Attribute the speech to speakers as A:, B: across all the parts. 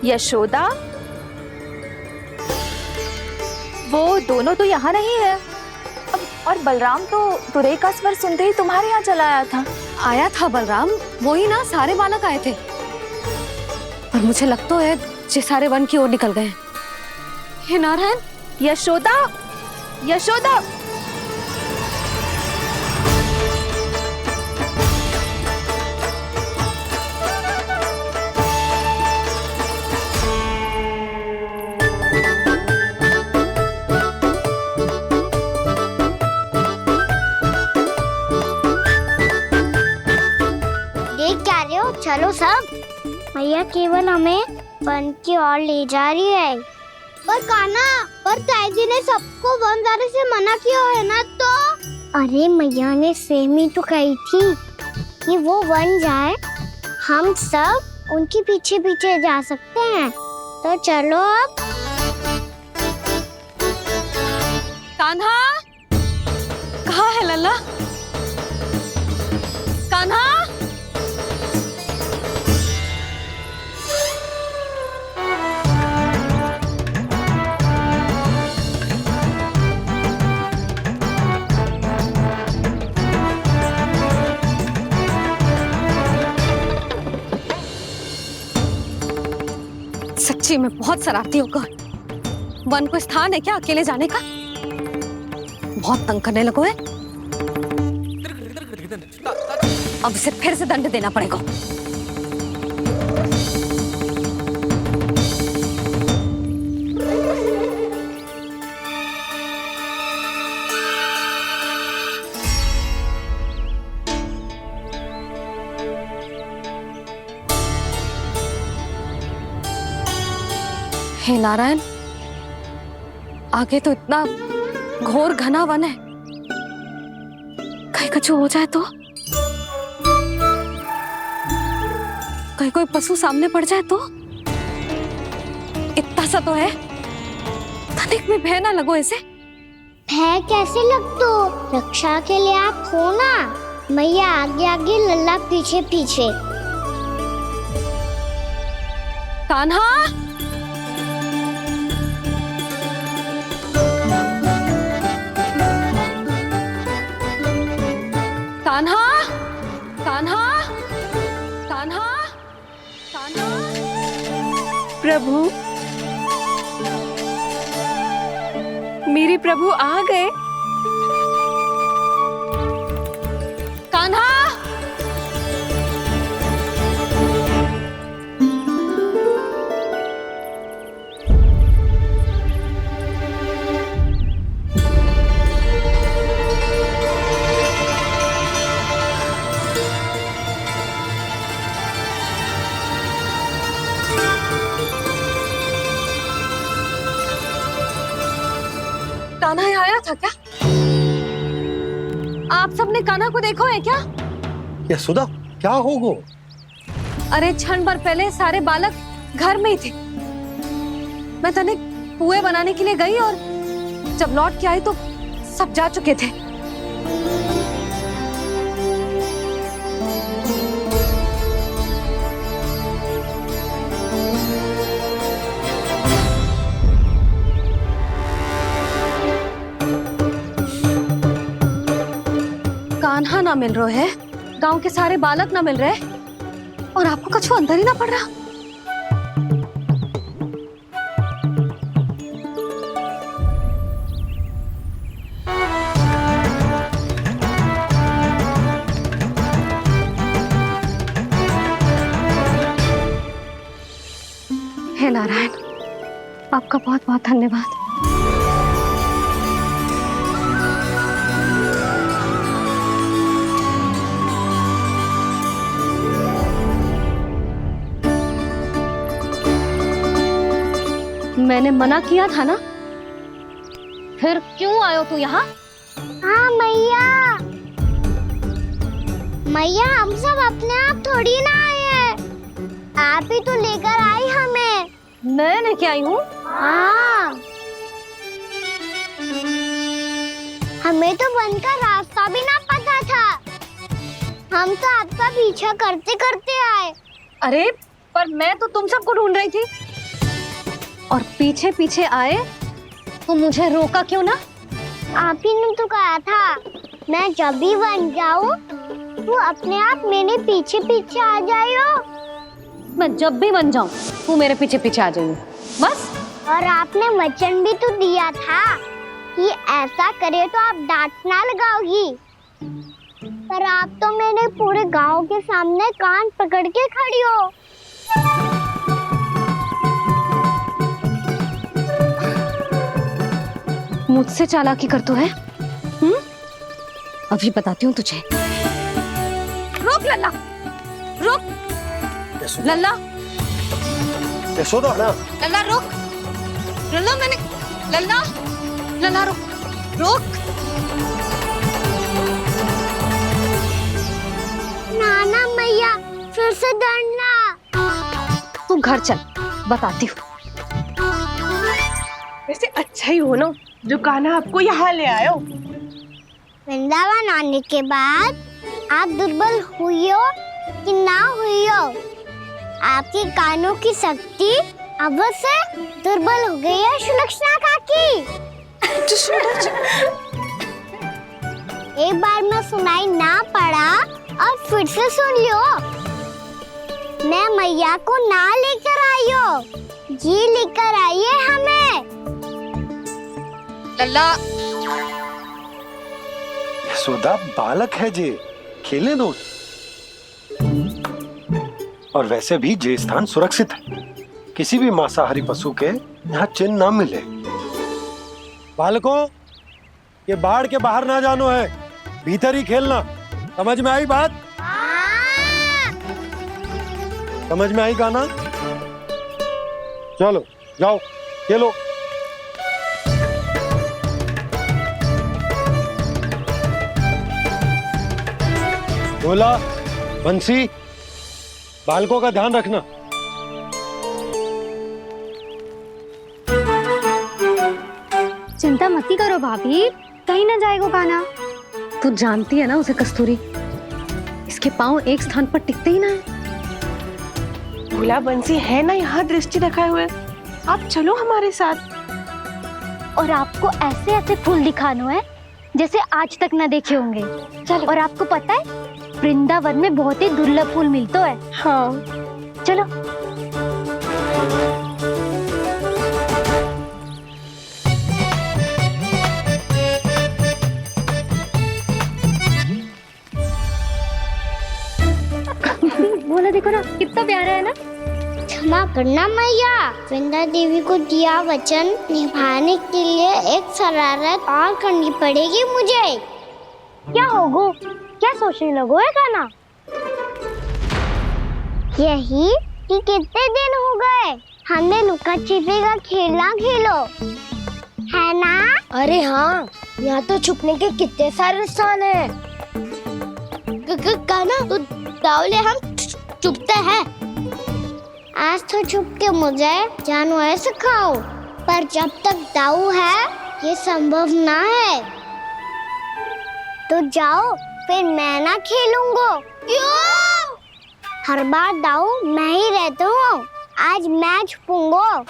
A: यशोदा, वो दोनों तो यहाँ नहीं है। और बलराम तो तुरई का स्वर सुनते ही तुम्हारे यहाँ चला आया था।
B: आया था बलराम, वो ही ना सारे बालक आए थे। पर मुझे लगता है जे सारे वन की ओर निकल गए। हे नारायण!
A: यशोदा, यशोदा!
C: चलो सब, भैया केवल हमें वन की ओर ले जा रही है। पर कान्हा, पर ताईजी ने सबको वन जाने से मना किया है ना। तो अरे मैया ने सेम ही तो कही थी कि वो वन जाए, हम सब उनके पीछे पीछे जा सकते हैं। तो चलो अब।
B: कान्हा, कहाँ है लल्ला? कान्हा! सच्ची में बहुत शरारती होकर। वन को स्थान है क्या अकेले जाने का? बहुत तंग करने लगो है। अब इसे फिर से दंड देना पड़ेगा। हे नारायण, आगे तो इतना घोर घना वन है, कहीं कुछ हो जाए तो? कहीं कोई पशु सामने पड़ जाए तो? इतना सा तो है, तनिक में भय ना लगो इसे।
C: भय कैसे लग तो? रक्षा के लिए आप हो ना। मैया आगे आगे, लल्ला पीछे पीछे।
B: कान्हा! कान्हा! कान्हा! कान्हा! कान्हा!
A: प्रभु, मेरे प्रभु आ गए।
B: कान्हा! कान्हा यहाँ आया था क्या? आप सबने कान्हा को देखो है क्या?
D: यशोदा, क्या होगो?
B: अरे क्षण भर पहले सारे बालक घर में ही थे। मैं तनिक पुए बनाने के लिए गई और जब लौट के आई तो सब जा चुके थे। कान्हा ना मिल रहे है, गांव के सारे बालक ना मिल रहे, और आपको कछु अंदर ही ना पड़ रहा। हे नारायण, आपका बहुत बहुत धन्यवाद। मैंने मना किया था ना, फिर क्यों आयो तू यहाँ?
C: हाँ मैया, मैया हम सब अपने आप थोड़ी ना आए हैं, आप ही तो लेकर आई हमें।
B: मैं लेके आई हूँ?
C: हाँ, हमें तो वन का रास्ता भी ना पता था, हम तो आपका पीछा करते करते आए।
B: अरे पर मैं तो तुम सबको ढूंढ रही थी और पीछे पीछे आए तो मुझे रोका क्यों ना?
C: आप ही ने तो कहा था मैं जब भी बन जाऊं तू अपने आप मेरे पीछे पीछे आ जाइयो।
B: मैं जब भी बन जाऊं तू मेरे पीछे पीछे आ जाइयो बस।
C: और आपने वचन भी तो दिया था कि ऐसा करे तो आप डांट ना लगाओगी, पर आप तो मेरे पूरे गांव के सामने कान पकड़ के खड़ी हो।
B: मुझसे चालाकी कर तो है? अभी बताती हूँ तुझे। रुक लल्ला, रुक लल्ला,
D: यशोदा ना।
B: लल्ला रुक, लल्ला मैंने, लल्ला, लल्ला रुक, रुक।
C: नाना मैया फिर से डरना।
B: तू घर चल, बताती हूँ।
E: वैसे अच्छा ही हो ना जो कान्हा आपको यहाँ ले आयो।
C: वृंदावन आने के बाद आप दुर्बल हुई हो कि ना हुई हो, आपके कानों की शक्ति अब से दुर्बल हो गई है सुलक्षणा काकी। एक बार में सुनाई ना पड़ा और फिर से सुन लियो। मैं मैया को ना लेकर आई हो, जी लेकर आई है हमें।
B: लल्ला,
D: यशोदा बालक है जे, खेलने दो। और वैसे भी जे स्थान सुरक्षित है, किसी भी मांसाहारी पशु के यहाँ चिन्ह ना मिले। बालकों, ये बाढ़ के बाहर ना जानो है, भीतर ही खेलना। समझ में आई बात? समझ में आई गाना? चलो जाओ खेलो। भोला, बंसी, बालकों का ध्यान रखना।
B: चिंता मती करो भाभी, कहीं ना जाएगा कान्हा। तू जानती है ना उसे कस्तूरी, इसके पांव एक स्थान पर टिकते ही ना है।
E: भोला बंसी है ना यहाँ दृष्टि रखाए हुए, आप चलो हमारे साथ।
C: और आपको ऐसे ऐसे फूल दिखानो है जैसे आज तक न देखे होंगे। चलो। और आपको पता है वृंदावन में बहुत ही दुर्लभ फूल मिलते हैं।
E: हाँ
C: चलो।
B: बोला देखो ना कितना प्यारा है ना।
C: क्षमा करना मैया, वृंदा देवी को दिया वचन निभाने के लिए एक शरारत और करनी पड़ेगी मुझे। क्या होगो? क्या सोचने लगो है कान्हा? यही कि कितने दिन हो गए हमने लुका छिपी का खेलना खेलो, है ना? अरे हाँ, यहाँ तो छुपने के कितने सारे स्थान है। कान्हा तो दावले हम छुपते हैं। आज तो छुप के मुझे जानवर सिखाओ, पर जब तक दाऊ है ये संभव ना है। तो जाओ, फिर मैं ना खेलूंगा। क्यों? हर बार दाऊ मैं ही रहता हूँ, आज मैं छुपूंगा।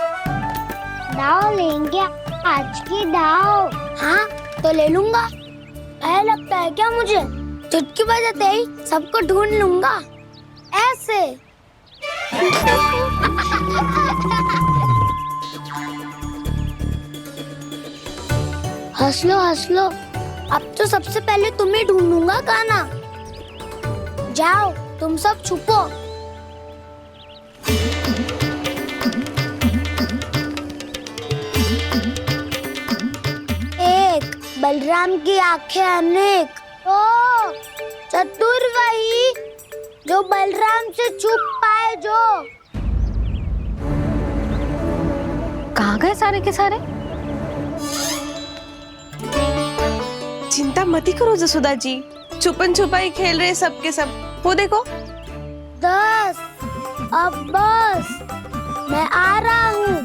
C: दाऊ लेंगे आज की दाऊ। हाँ तो ले लूंगा। ऐसा लगता है क्या मुझे? चुटकी बजाते ही सबको ढूंढ लूंगा ऐसे। हंस लो, अब तो सबसे पहले तुम्हें ढूंढूंगा कान्हा। जाओ तुम सब छुपो। एक बलराम की आंखें अनेक। ओ चतुर वही जो बलराम से छुप पाए। जो
B: कहाँ गए सारे के सारे?
E: चिंता मती करो जसोदा जी, छुपन छुपाई खेल रहे सबके सब। वो देखो
C: 10 अब बस, मैं आ रहा हूँ।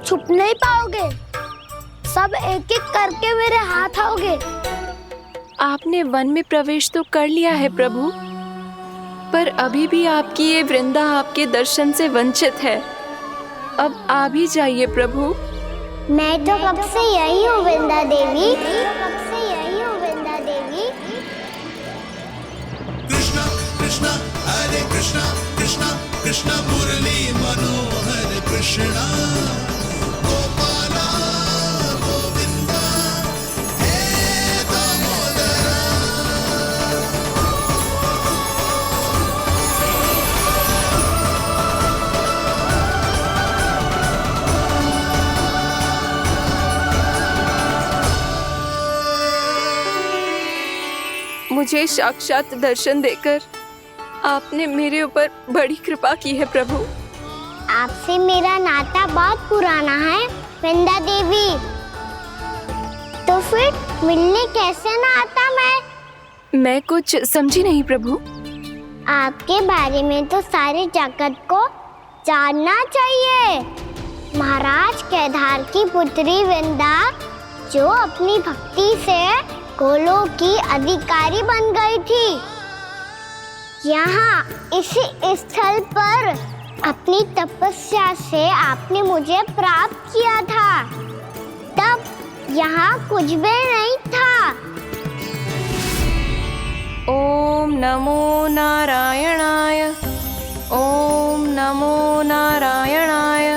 C: छुप नहीं पाओगे। सब एक एक करके मेरे हाथ आओगे।
E: आपने वन में प्रवेश तो कर लिया है प्रभु, पर अभी भी आपकी ये वृंदा आपके दर्शन से वंचित है। अब आप ही जाइए प्रभु।
C: मैं तो कब से यही हूँ वृंदा देवी। कब से यही हूँ वृंदा देवी।
F: कृष्णा कृष्णा हरे कृष्णा कृष्णा कृष्णा मुरली मनोहर कृष्णा गोपाला गोविंदा हे दामोदरा।
E: मुझे साक्षात दर्शन देकर आपने मेरे ऊपर बड़ी कृपा की है प्रभु।
C: आपसे मेरा नाता बहुत पुराना है वृंदा देवी। तो फिर मिलने कैसे ना आता
E: मैं कुछ समझी नहीं प्रभु।
C: आपके बारे में तो सारे जगत को जानना चाहिए। महाराज केदार की पुत्री वृंदा जो अपनी भक्ति से गोलों की अधिकारी बन गई थी। यहाँ इसी स्थल पर अपनी तपस्या से आपने मुझे प्राप्त किया था। तब यहाँ कुछ भी नहीं था।
E: ओम नमो नारायणाय। ओम नमो नारायणाय।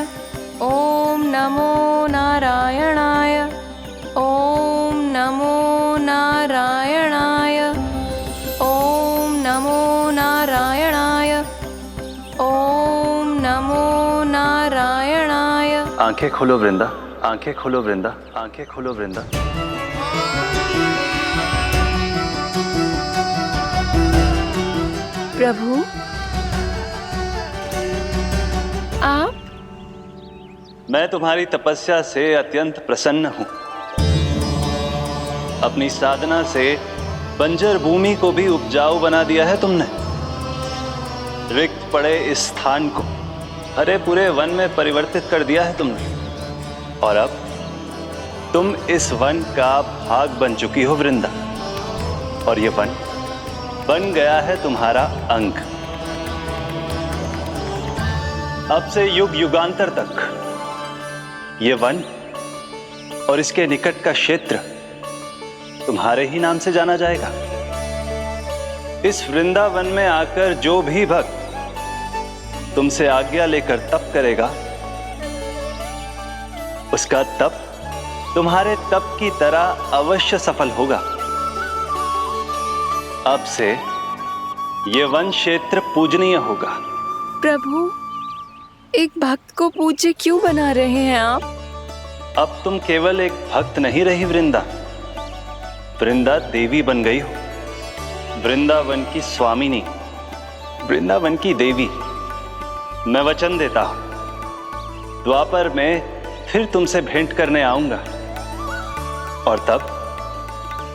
E: ओम नमो नारायणाय। ओम नमो नारायणाय। ओम नमो नारायणाय। ओम नमो नारायणाय।
G: आंखें खोलो वृंदा, आंखें खोलो वृंदा, आंखें खोलो वृंदा।
E: प्रभु आप?
G: मैं तुम्हारी तपस्या से अत्यंत प्रसन्न हूं। अपनी साधना से बंजर भूमि को भी उपजाऊ बना दिया है तुमने। रिक्त पड़े इस स्थान को हरे पूरे वन में परिवर्तित कर दिया है तुमने। और अब तुम इस वन का भाग बन चुकी हो वृंदा। और ये वन बन गया है तुम्हारा अंग। अब से युग युगांतर तक ये वन और इसके निकट का क्षेत्र तुम्हारे ही नाम से जाना जाएगा। इस वृंदावन में आकर जो भी भक्त तुमसे आज्ञा लेकर तप करेगा, उसका तप तुम्हारे तप की तरह अवश्य सफल होगा। अब से ये वन क्षेत्र पूजनीय होगा।
E: प्रभु एक भक्त को पूज्य क्यों बना रहे हैं आप?
G: अब तुम केवल एक भक्त नहीं रही वृंदा, वृंदा देवी बन गई हो। वृंदावन की स्वामिनी, वृंदावन की देवी। मैं वचन देता हूं द्वापर में फिर तुमसे भेंट करने आऊंगा और तब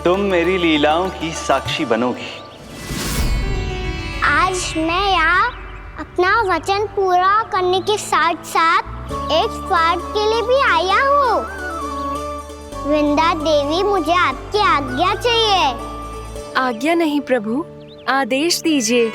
G: तुम मेरी लीलाओं की साक्षी बनोगी।
C: आज मैं यहाँ अपना वचन पूरा करने के साथ साथ एक स्वार्थ के लिए भी आया हूँ। वृंदा देवी मुझे आपकी आज्ञा चाहिए।
E: आज्ञा नहीं प्रभु, आदेश दीजिए।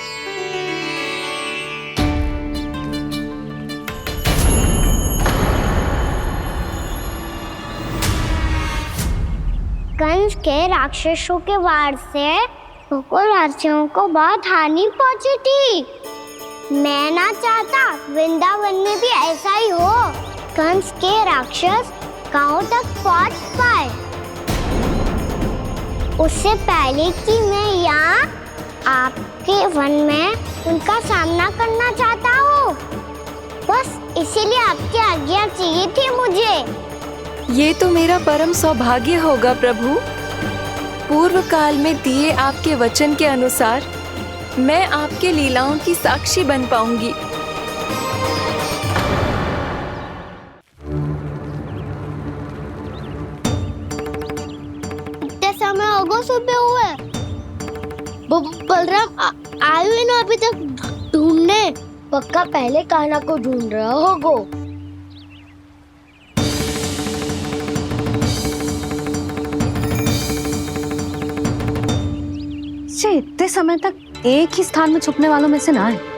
C: कंस के राक्षसों के वार से गोकुलवासियों को बहुत हानि पहुंची थी। मैं ना चाहता वृंदावन में भी ऐसा ही हो। कंस के राक्षस गांव तक पहुंच पाए, उससे पहले कि मैं यहाँ आपके वन में उनका सामना करना चाहता हूँ। बस इसीलिए आपकी आज्ञा चाहिए थी मुझे।
E: ये तो मेरा परम सौभाग्य होगा प्रभु। पूर्व काल में दिए आपके वचन के अनुसार मैं आपके लीलाओं की साक्षी बन पाऊंगी।
C: इतने समय होगा सुबह हुए। बलराम आए हुए ना अभी तक ढूंढने। पक्का पहले कान्हा को ढूंढ रहा होगा।
B: समय तक एक ही स्थान में छुपने वालों में से ना है।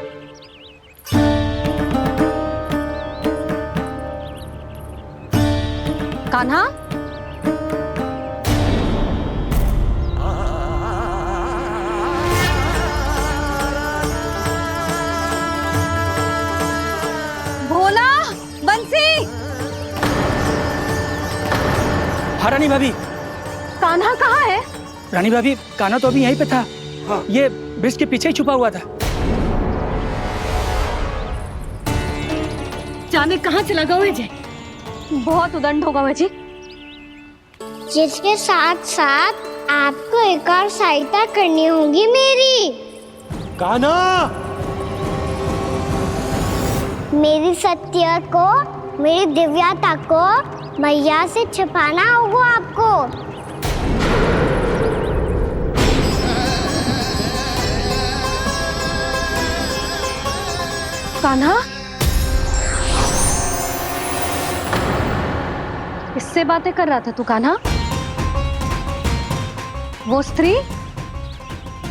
B: कान्हा, भोला, बंसी।
H: हाँ रानी भाभी।
B: कान्हा कहाँ है?
H: रानी भाभी, कान्हा तो अभी यहीं पे था। हाँ। ये ब्रिज के पीछे ही छुपा हुआ था।
B: जाने कहाँ चला गया है जी। बहुत उदंड होगा जी।
C: जिसके साथ साथ आपको एक और सहायता करनी होगी मेरी।
D: कान्हा,
C: मेरी सत्य को, मेरी दिव्यता को मैया से छिपाना होगा आपको।
B: कान्हा, किससे बातें कर रहा था तू कान्हा? वो स्त्री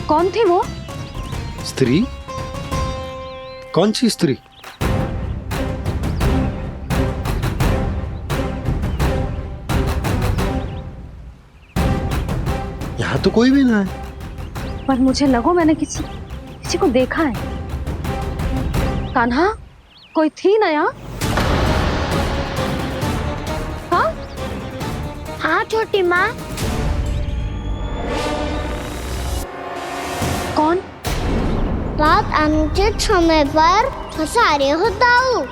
B: कौन थी? वो
D: स्त्री? कौन सी स्त्री? यहाँ तो कोई भी ना है।
B: पर मुझे लगो मैंने किसी को देखा है। कान्हा, कोई थी ना यहाँ? हाँ
C: हाँ छोटी माँ।
B: कौन?
C: रात अनुचित समय पर फंसारे होता हूँ।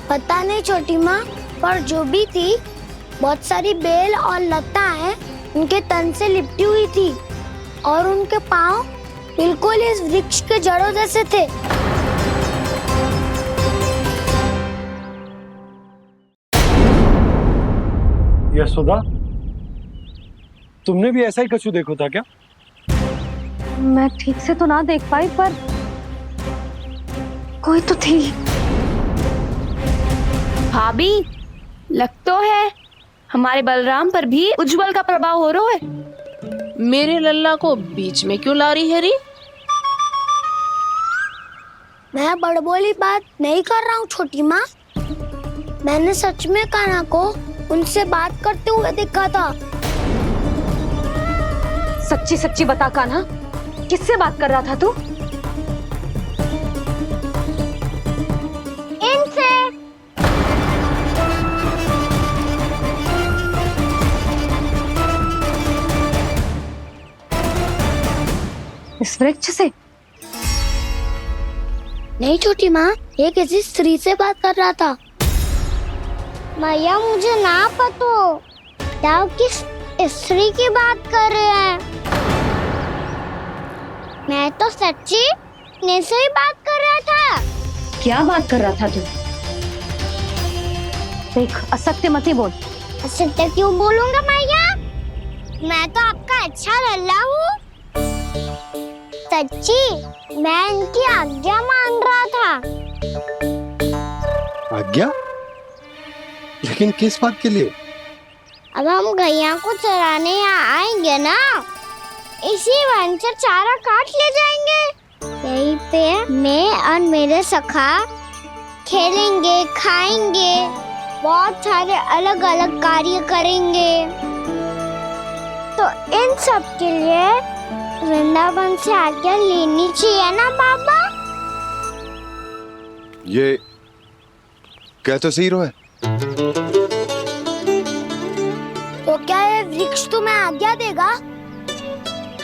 C: पता नहीं छोटी माँ, पर जो भी थी बहुत सारी बेल और लता है उनके तन से लिपटी हुई थी और उनके पाँव बिल्कुल इस वृक्ष के जड़ों जैसे थे।
D: यशोदा, तुमने भी ऐसा ही कछु देखो था क्या?
B: मैं ठीक से तो ना देख पाई, पर कोई तो थी।
A: भाभी, लग तो है हमारे बलराम पर भी उज्जवल का प्रभाव हो रहा है।
E: मेरे लल्ला को बीच में क्यों ला रही है री?
C: मैं बड़बोली बात नहीं कर रहा हूँ छोटी माँ। मैंने सच में कान्हा को उनसे बात करते हुए देखा था।
B: सच्ची सच्ची बता कान्हा, किससे बात कर रहा था तू?
C: इनसे।
B: इस वृक्ष से?
C: नहीं छोटी माँ, ये किसी स्त्री से बात कर रहा था। मैया मुझे ना पतो क्या किस स्त्री की बात कर रहे हैं। मैं तो सच्ची ने से ही बात कर रहा था।
B: क्या बात कर रहा था तू? देख, असत्य मत बोल।
C: असत्य क्यों बोलूंगा मैया? मैं तो आपका अच्छा लल्ला हूँ। सच्ची मैं इनकी आज्ञा मान रहा था।
D: आज्ञा? लेकिन किस बात के लिए?
C: अब हम गैया को चराने यहाँ आएंगे ना, इसी वन से चारा काट ले जाएंगे। यहीं पे मैं और मेरे सखा खेलेंगे, खाएंगे, बहुत सारे अलग अलग कार्य करेंगे। तो इन सब के लिए वृंदावन से आज्ञा लेनी चाहिए ना बाबा?
I: ये कह तो सही रहा है।
C: तो क्या ये वृक्ष तुम्हें आज्ञा देगा?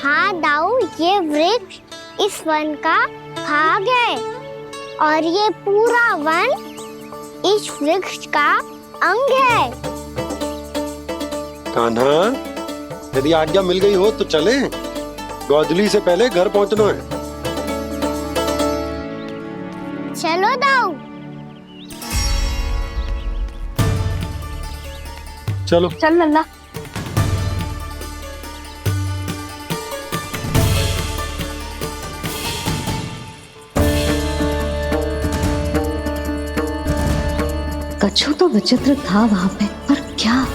C: हाँ दाऊ, ये वृक्ष इस वन का भाग है और ये पूरा वन इस वृक्ष का अंग है।
D: कान्हा, यदि आज्ञा मिल गई हो तो चले। गोधूली से पहले घर पहुंचना है।
C: चलो दाऊ।
D: चलो
B: चल लल्ला। कछु तो विचित्र था वहां पे, पर क्या?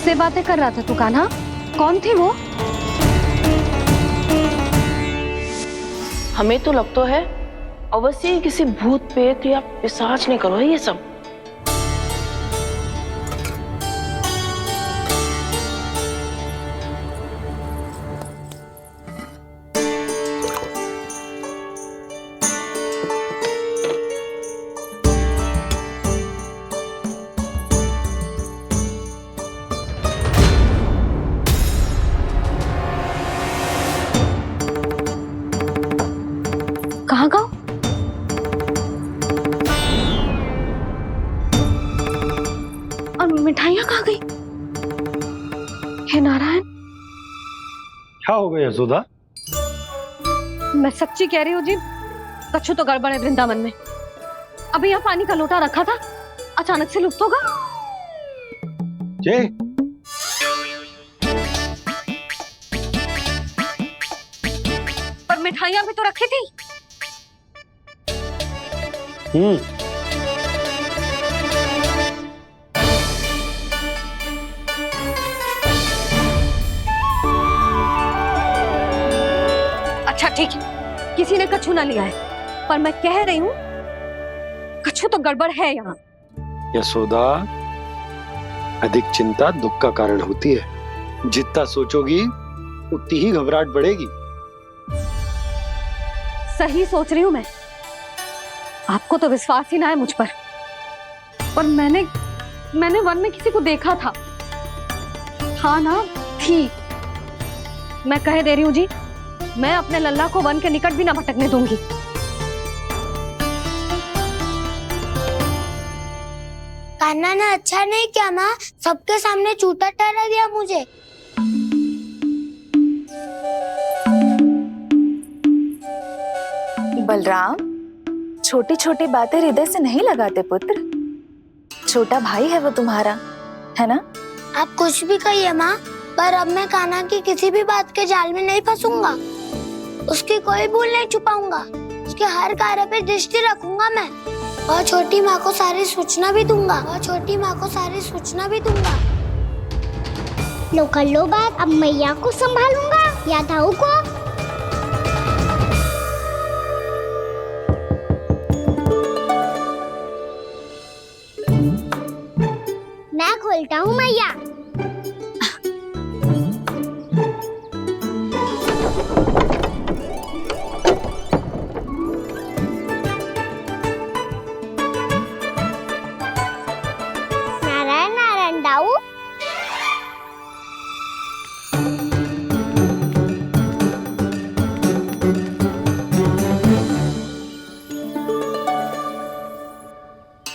B: किससे बातें कर रहा था तू कान्हा? कौन थी वो?
J: हमें तो लगता है अवश्य ही किसी भूत प्रेत या पिशाच ने करो है ये सब।
B: कहाँ गाँव? और मिठाइयाँ कहाँ गई? हे नारायण,
D: क्या हो गया यशोदा?
B: मैं सच्ची कह रही हूँ जी, कछु तो गड़बड़ है वृंदावन में। अभी यहाँ पानी का लोटा रखा था, अचानक से लुप्त होगा।
D: जय,
B: पर मिठाइयाँ भी तो रखी थी। अच्छा ठीक है, किसी ने कछु ना लिया है, पर मैं कह रही हूँ कछु तो गड़बड़ है यहाँ।
D: यशोदा, अधिक चिंता दुख का कारण होती है। जितना सोचोगी उतनी ही घबराहट बढ़ेगी।
B: सही सोच रही हूँ मैं, आपको तो विश्वास ही ना है मुझ पर। पर मैंने वन में किसी को देखा था। हाँ ना, थी। मैं कह दे रही हूँ जी, मैं अपने लल्ला को वन के निकट भी ना भटकने दूंगी।
C: कान्हा ने अच्छा नहीं किया माँ, सबके सामने झूठा ठहरा दिया मुझे।
A: बलराम, छोटी छोटी बातें हृदय से नहीं लगाते पुत्र। छोटा भाई है वो तुम्हारा, है ना?
C: आप कुछ भी कहिए माँ, पर अब मैं कान्हा की किसी भी बात के जाल में नहीं फंसूंगा। उसकी कोई भूल नहीं छुपाऊंगा। उसके हर कार्य पे दृष्टि रखूंगा मैं, और छोटी माँ को सारी सूचना भी दूंगा। लो कर लो बात, अब मैया को संभालूंगा या दाऊ को। मैं खोलता हूँ मैया। नारायण नारायण दाऊ।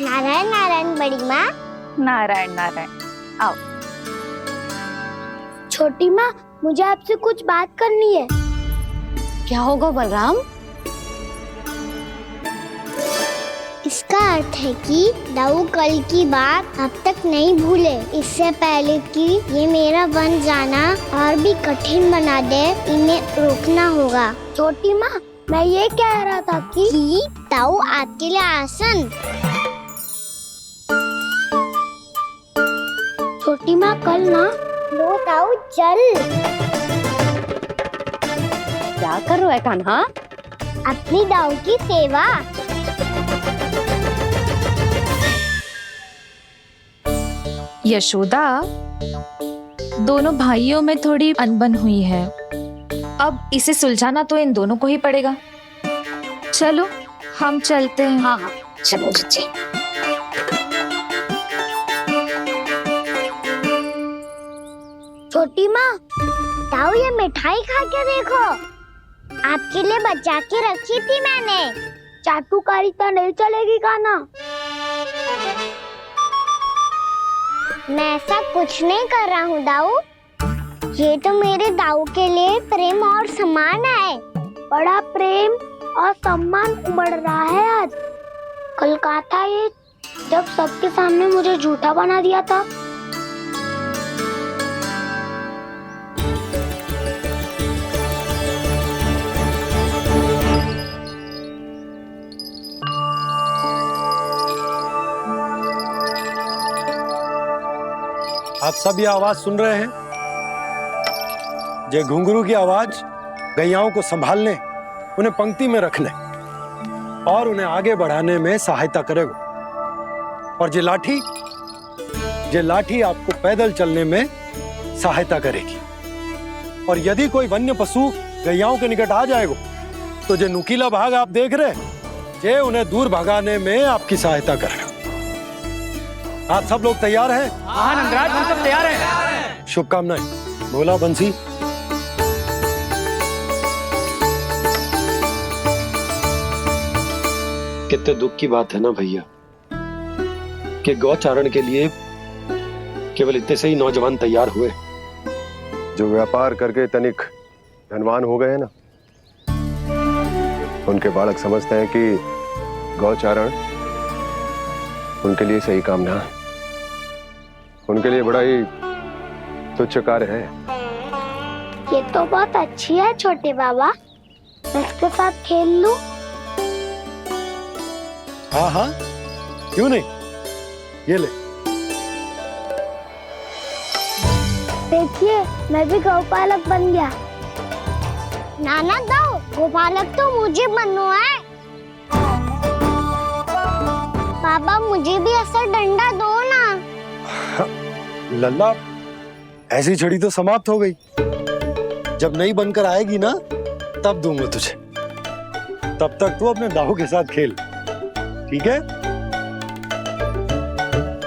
C: नारायण नारायण बड़ी माँ।
A: नारायण नारायण, आओ।
C: छोटी माँ, मुझे आपसे कुछ बात करनी है।
B: क्या होगा बलराम?
C: इसका अर्थ है कि दाऊ कल की बात अब तक नहीं भूले। इससे पहले कि ये मेरा वन जाना और भी कठिन बना दे, इन्हें रोकना होगा। छोटी माँ, मैं ये कह रहा था कि दाऊ आपके लिए आसन। छोटी माँ, कल ना लो दाऊ चल।
B: क्या कर रहा है कान्हा?
C: अपनी दाऊ की सेवा।
A: यशोदा, दोनों भाइयों में थोड़ी अनबन हुई है। अब इसे सुलझाना तो इन दोनों को ही पड़ेगा। चलो हम चलते हैं।
B: हाँ हाँ, चलो जी।
C: छोटी माँ, दाऊ ये मिठाई खा के देखो। आपके लिए बचा के रखी थी मैंने। चाटुकारिता नहीं चलेगी कान्हा। मैं ऐसा कुछ नहीं कर रहा हूँ दाऊ। ये तो मेरे दाऊ के लिए प्रेम और सम्मान है। बड़ा प्रेम और सम्मान उमड़ रहा है आज। कल कहा था ये, जब सबके सामने मुझे झूठा बना दिया था।
D: आप सब ये आवाज सुन रहे हैं? ये घुंघरू की आवाज गैयाओं को संभालने, उन्हें पंक्ति में रखने और उन्हें आगे बढ़ाने में सहायता करेगा। और ये लाठी आपको पैदल चलने में सहायता करेगी। और यदि कोई वन्य पशु गैयाओं के निकट आ जाएगा तो जो नुकीला भाग आप देख रहे हैं, ये उन्हें दूर भगाने में आपकी सहायता करेगा। आप सब लोग तैयार हैं?
H: हाँ नंदराज, हम सब तैयार हैं।
D: शुभकामनाएं। बोला बंसी। कितने दुख की बात है ना भैया कि गौचारण के लिए केवल इतने से ही नौजवान तैयार हुए
I: जो व्यापार करके तनिक धनवान हो गए ना, उनके बालक समझते हैं कि गौचारण उनके लिए सही काम ना है, उनके लिए बड़ा ही तुच्छ कार्य है।
C: ये तो बहुत अच्छी है छोटे बाबा, मैं इसके साथ खेल लूं?
D: हाँ हाँ, क्यों नहीं, ये ले।
C: देखिए मैं भी गौपालक बन गया। नाना दो, गौपालक तो मुझे बनना है। पापा मुझे भी ऐसा डंडा दो ना।
D: लल्ला, ऐसी छड़ी तो समाप्त हो गई। जब नई बनकर आएगी ना तब दूंगा तुझे। तब तक तू अपने दाऊ के साथ खेल, ठीक है?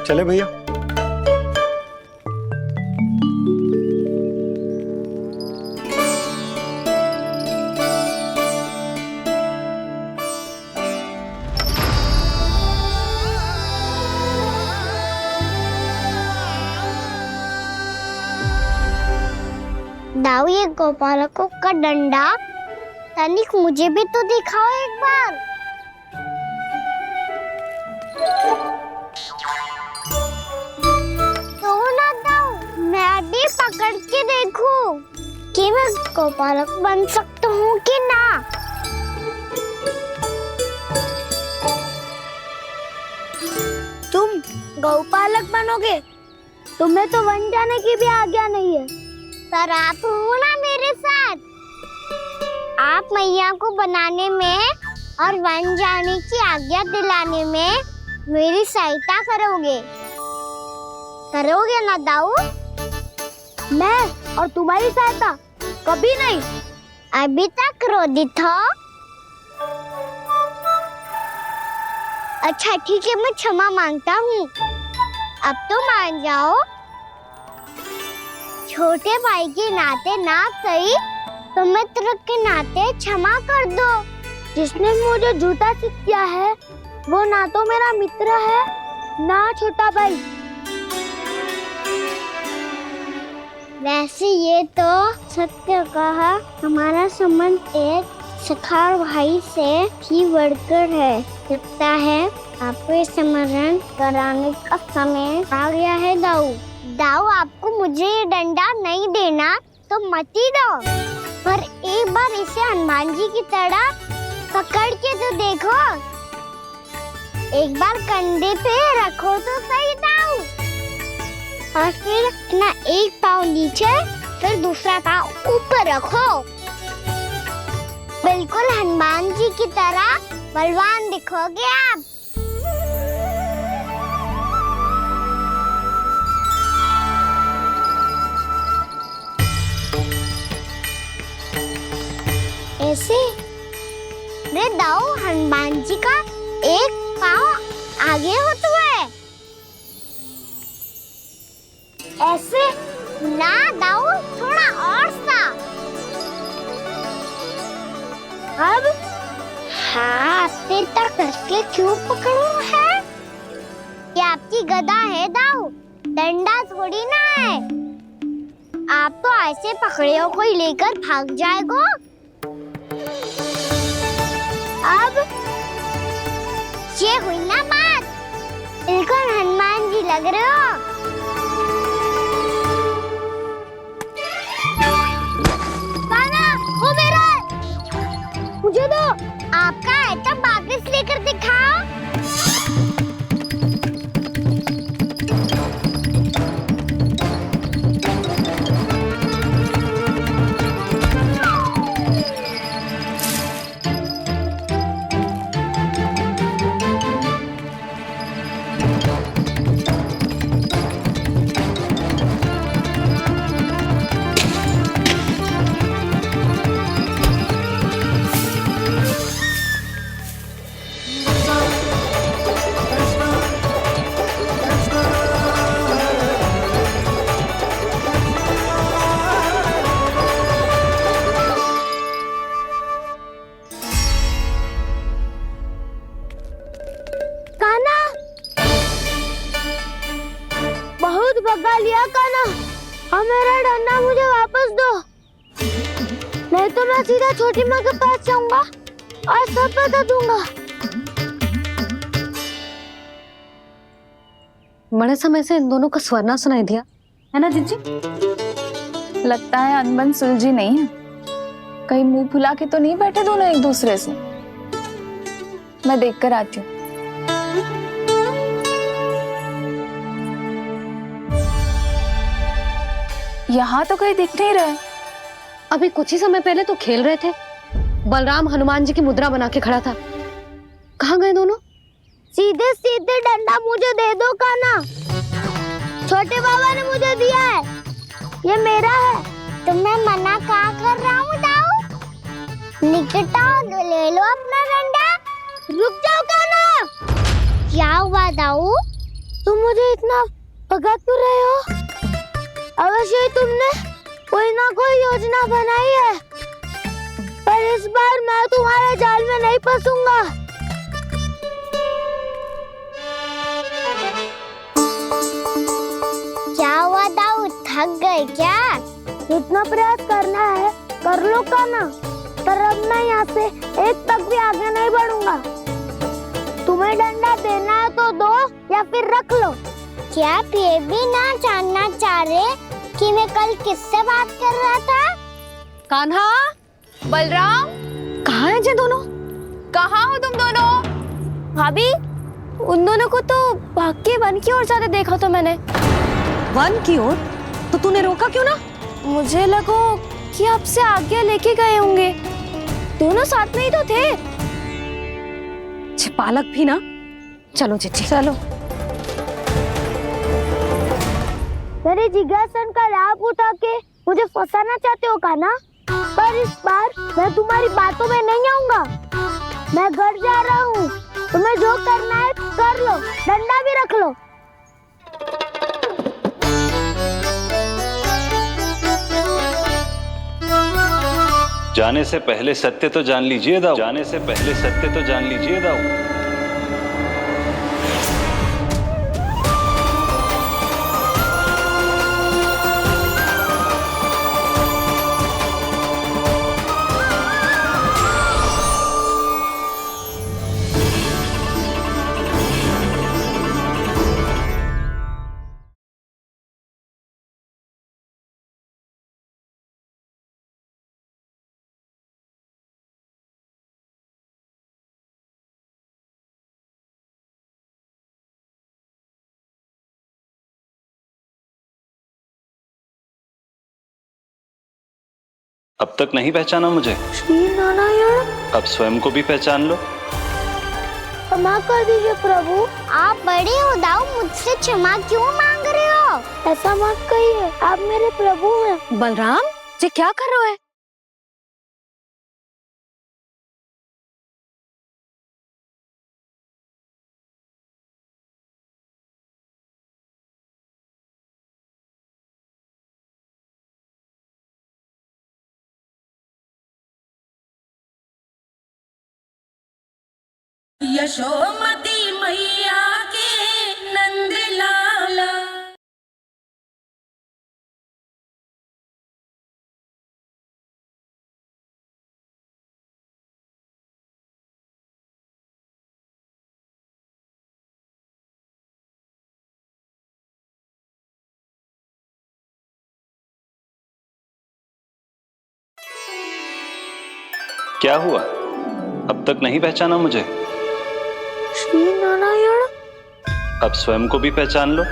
D: चले भैया।
C: दाऊ, ये गोपालकों का डंडा तनिक मुझे भी तो दिखाओ एक बार। तो ना दाऊ, मैं भी पकड़ के देखूं कि मैं गोपालक बन सकता हूँ कि ना। तुम गौपालक बनोगे? तुम्हें तो वन जाने की भी आज्ञा नहीं है, पर आप हो ना मेरे साथ। आप मैया को बनाने में और वन जाने की आज्ञा दिलाने में मेरी सहायता करोगे ना दाऊ? मैं और तुम्हारी सहायता कभी नहीं। अभी तक क्रोधित हो? अच्छा ठीक है, मैं क्षमा मांगता हूँ। अब तो मान जाओ। छोटे भाई के नाते ना सही तो मित्र के नाते क्षमा कर दो। जिसने मुझे झूठा सिखाया है वो ना तो मेरा मित्र है ना छोटा भाई। वैसे ये तो सत्य कहा, हमारा संबंध एक सखा भाई से भी बढ़कर है। लगता है आपको स्मरण कराने का समय आ गया है दाऊ। दाऊ, आपको मुझे ये डंडा नहीं देना तो मत ही दो, पर एक बार इसे हनुमान जी की तरह पकड़ के तो देखो। एक बार कंधे पे रखो तो सही दाऊ, और फिर अपना एक पाँव नीचे फिर दूसरा पाँव ऊपर रखो। बिल्कुल हनुमान जी की तरह बलवान दिखोगे आप। ऐसे रे दाऊ, हनुमान जी का एक पाँव आगे होता है। ऐसे ना दाऊ, थोड़ा और सा। अब हाथ तक करके क्यों पकड़ू है? ये आपकी गदा है दाऊ, डंडा थोड़ी ना है। आप तो ऐसे पकड़ियों को लेकर भाग जाएगो। अब ये हुई ना बात, बिल्कुल हनुमान जी लग रहे हो। पाना, वो मेरा है। मुझे दो। आपका आइटम वापस लेकर दिखाओ। और मेरा डंडा मुझे वापस दो, नहीं तो मैं सीधा छोटी माँ के पास जाऊंगा और सब बता दूंगा।
B: बड़े समय से इन दोनों का स्वरना सुनाई दिया है ना जिज्जी?
E: लगता है अनबन सुलझी नहीं है। कहीं मुंह फुला के तो नहीं बैठे दोनों एक दूसरे से। मैं देखकर आती हूँ। यहाँ तो कहीं दिख नहीं रहे।
B: अभी कुछ ही समय पहले तो खेल रहे थे। बलराम हनुमान जी की मुद्रा बना के खड़ा था। कहाँ गए दोनों?
C: सीधे सीधे डंडा मुझे दे दो कान्हा। छोटे बाबा ने मुझे दिया है, ये मेरा है। तो मैं मना कहाँ कर रहा हूँ दाऊ? निकट आओ, ले लो अपना डंडा। रुक जाओ कान्हा। क्या हुआ दाऊ? तुम मुझे इतना भगा क्यों रहे हो? अवश्य ही तुमने कोई ना कोई योजना बनाई है, पर इस बार मैं तुम्हारे जाल में नहीं फंसूंगा। क्या हुआ दाऊ, थक गए क्या? इतना प्रयास करना है कर लो कान्हा, पर अब मैं यहाँ से एक तक भी आगे नहीं बढ़ूंगा। तुम्हें डंडा देना है तो दो या फिर रख लो। क्या आप ये भी ना जानना चाह रहे कि मैं कल किससे बात कर रहा था?
B: कान्हा,
E: बलराम,
B: कहाँ हैं ये दोनों?
E: कहाँ हो तुम दोनों?
C: भाभी, उन दोनों को तो भाग के वन की ओर जाते देखा तो मैंने।
B: वन की ओर? तो तूने रोका क्यों ना?
C: मुझे लगा कि आपसे आगे लेके गए होंगे। दोनों साथ में ही तो थे।
B: पालक भी ना। चलो चिच्ची, चलो।
C: मेरे जिज्ञासन का लाभ उठा के मुझे फंसाना चाहते हो कान्हा? पर इस बार मैं तुम्हारी बातों में नहीं आऊंगा। मैं घर जा रहा हूँ, तुम्हें जो करना है कर लो, डंडा भी रख लो।
G: जाने से पहले सत्य तो जान लीजिए दाऊ। जाने से पहले सत्य तो जान लीजिए दाऊ। अब तक नहीं पहचाना मुझे?
C: श्री नारायण।
G: अब स्वयं को भी पहचान लो।
C: क्षमा कर दीजिए प्रभु। आप बड़े हो दाऊ, मुझसे क्षमा क्यों मांग रहे हो? ऐसा मत कहिए, आप मेरे प्रभु हैं।
B: बलराम, ये क्या कर रहे हो?
K: यशोमती मैया के नंद लाला।
G: क्या हुआ? अब तक नहीं पहचाना मुझे?
C: श्री नारायण।
G: अब स्वयं को भी पहचान लो।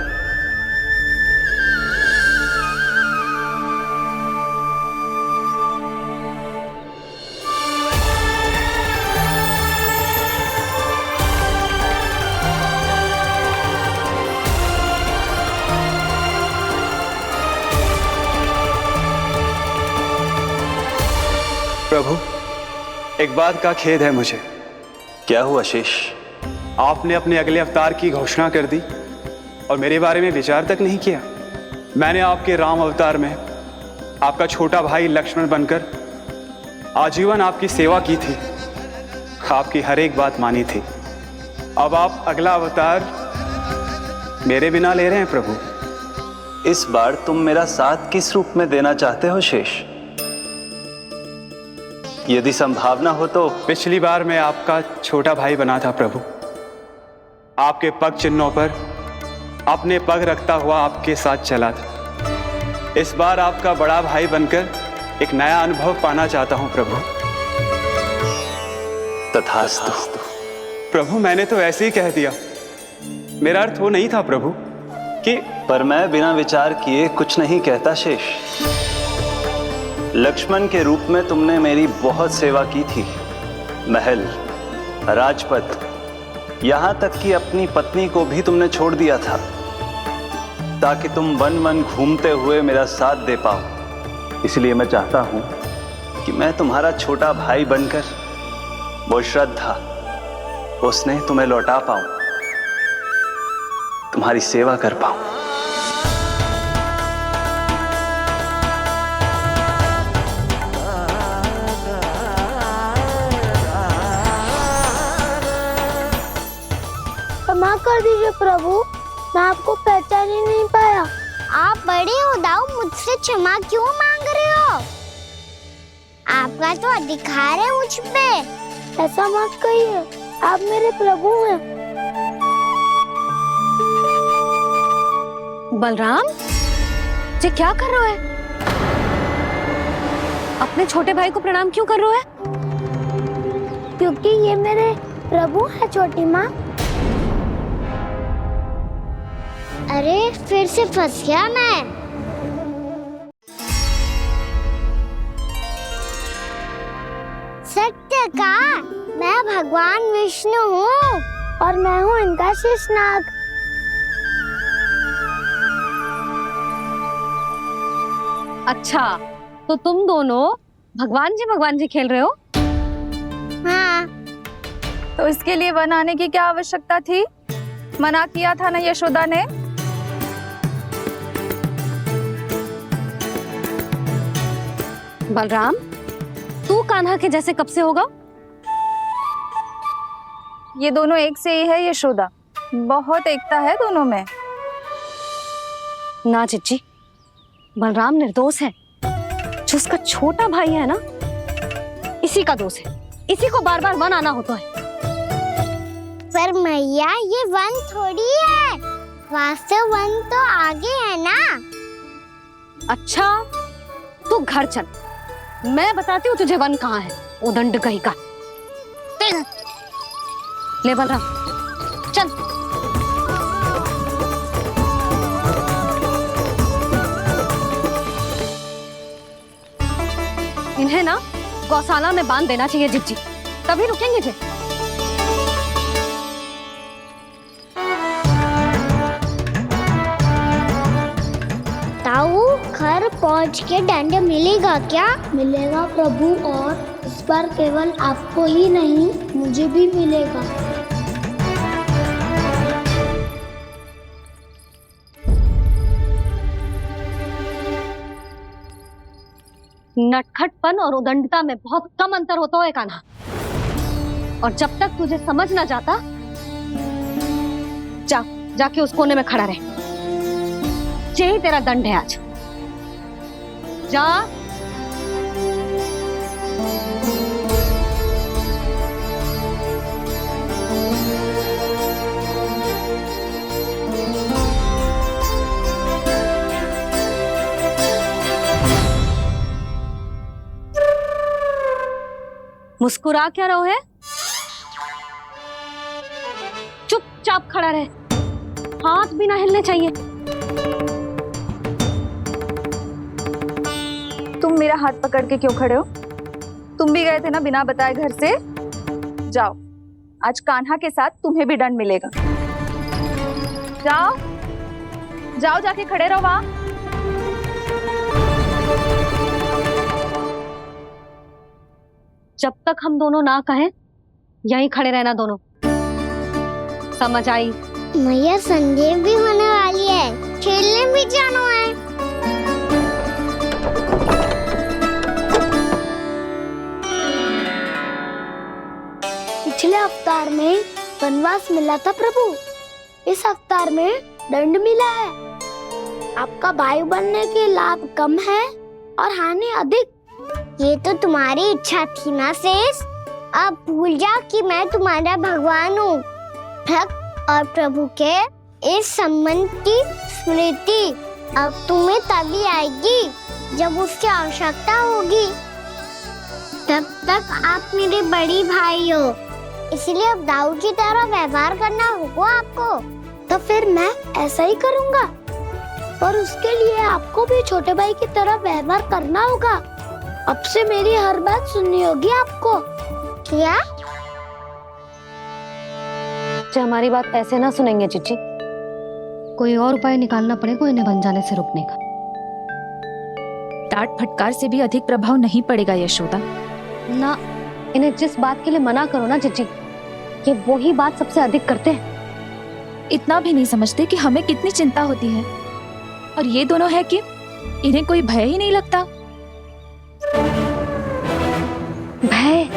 L: प्रभु, एक बात का खेद है मुझे।
G: क्या हुआ शेष?
L: आपने अपने अगले अवतार की घोषणा कर दी और मेरे बारे में विचार तक नहीं किया। मैंने आपके राम अवतार में आपका छोटा भाई लक्ष्मण बनकर आजीवन आपकी सेवा की थी, आपकी हर एक बात मानी थी। अब आप अगला अवतार मेरे बिना ले रहे हैं प्रभु।
G: इस बार तुम मेरा साथ किस रूप में देना चाहते हो शेष? यदि संभावना हो तो।
L: पिछली बार मैं आपका छोटा भाई बना था प्रभु, आपके पग चिन्हों पर अपने पग रखता हुआ आपके साथ चला था। इस बार आपका बड़ा भाई बनकर एक नया अनुभव पाना चाहता हूं प्रभु।
G: तथास्तु।
L: प्रभु मैंने तो ऐसे ही कह दिया, मेरा अर्थ वो नहीं था प्रभु कि।
G: पर मैं बिना विचार किए कुछ नहीं कहता शेष। लक्ष्मण के रूप में तुमने मेरी बहुत सेवा की थी। महल, राजपथ, यहां तक कि अपनी पत्नी को भी तुमने छोड़ दिया था ताकि तुम वन वन घूमते हुए मेरा साथ दे पाओ। इसलिए मैं चाहता हूं कि मैं तुम्हारा छोटा भाई बनकर वो श्रद्धा, वो स्नेह तुम्हें लौटा पाऊं, तुम्हारी सेवा कर पाऊं।
C: क्षमा कर दीजिए प्रभु, मैं आपको पहचान ही नहीं पाया। आप बड़े हो दाऊ, मुझसे क्षमा क्यों मांग रहे हो? आपका तो अधिकार है मुझ पे। ऐसा मत कहिए, आप मेरे प्रभु हैं।
B: बलराम जी क्या कर रहे हो? अपने छोटे भाई को प्रणाम क्यों कर रहे हो?
C: क्योंकि ये मेरे प्रभु है छोटी माँ। अरे फिर से फंस गया मैं। सत्य का, मैं भगवान विष्णु हूँ और मैं हूँ इनका शेषनाग।
B: अच्छा, तो तुम दोनों भगवान जी खेल रहे हो?
C: हाँ।
A: तो इसके लिए वन आने की क्या आवश्यकता थी? मना किया था ना यशोदा ने।
B: बलराम, तू कान्हा के जैसे कब से होगा?
A: ये दोनों एक से ही है यशोदा, बहुत एकता है दोनों में।
B: ना जिज्जी, बलराम निर्दोष है। जो उसका छोटा भाई है ना, इसी का दोष है। इसी को बार बार वन आना होता है।
C: पर मैया ये वन थोड़ी है, वास्तव वन तो आगे है ना।
B: अच्छा, तू घर चल, मैं बताती हूँ तुझे वन कहाँ है। उदंड कहीं का। ले बलराम चल। इन्हें ना गौशाला में बांध देना चाहिए जिज्जी, तभी रुकेंगे जे।
C: ताऊ, घर पहुंच के दंड मिलेगा क्या? मिलेगा प्रभु, और इस बार केवल आपको ही नहीं मुझे भी मिलेगा।
B: नटखटपन और उदंडता में बहुत कम अंतर होता है कान्हा, और जब तक तुझे समझ ना जाता, जाके उस कोने में खड़ा रहे। यही तेरा दंड है आज। जा। मुस्कुरा क्या रहो है? चुपचाप खड़ा रहे, हाथ भी ना हिलने चाहिए।
A: तुम मेरा हाथ पकड़ के क्यों खड़े हो? तुम भी गए थे ना बिना बताए घर से। जाओ, आज कान्हा के साथ तुम्हें भी दंड मिलेगा। जाओ जाओ, जाके खड़े रहो वहां।
B: जब तक हम दोनों ना कहें, यहीं खड़े रहना दोनों। समझ आई?
C: मैया संध्या भी होने वाली है, खेलने भी जाना है। पिछले अवतार में वनवास मिला था प्रभु, इस अवतार में दंड मिला है। आपका भाई बनने के लाभ कम है और हानि अधिक। ये तो तुम्हारी इच्छा थी ना शेष। अब भूल जाओ कि मैं तुम्हारा भगवान हूँ। भक्त और प्रभु के इस संबंध की स्मृति अब तुम्हें तभी आएगी जब उसकी आवश्यकता होगी। तब तक आप मेरे बड़ी भाई हो, इसलिए अब दाऊ की तरह व्यवहार करना होगा आपको। तो फिर मैं ऐसा ही करूँगा, पर उसके लिए आपको भी छोटे भाई की तरह व्यवहार करना होगा। अब से मेरी हर बात सुननी होगी आपको। क्या?
B: जो हमारी बात ऐसे ना सुनेंगे चिच्ची, कोई और उपाय निकालना पड़ेगा इन्हें बन जाने से रुकने का।
A: डांट फटकार से भी अधिक प्रभाव नहीं पड़ेगा यशोदा।
B: ना, इन्हें जिस बात के लिए मना करो ना चिच्ची, ये वही बात सबसे अधिक करते हैं।
A: इतना भी नहीं समझते कि हमें कितनी चिंता होती है, और ये दोनों है कि इन्हें कोई भय ही नहीं लगता।
B: भय?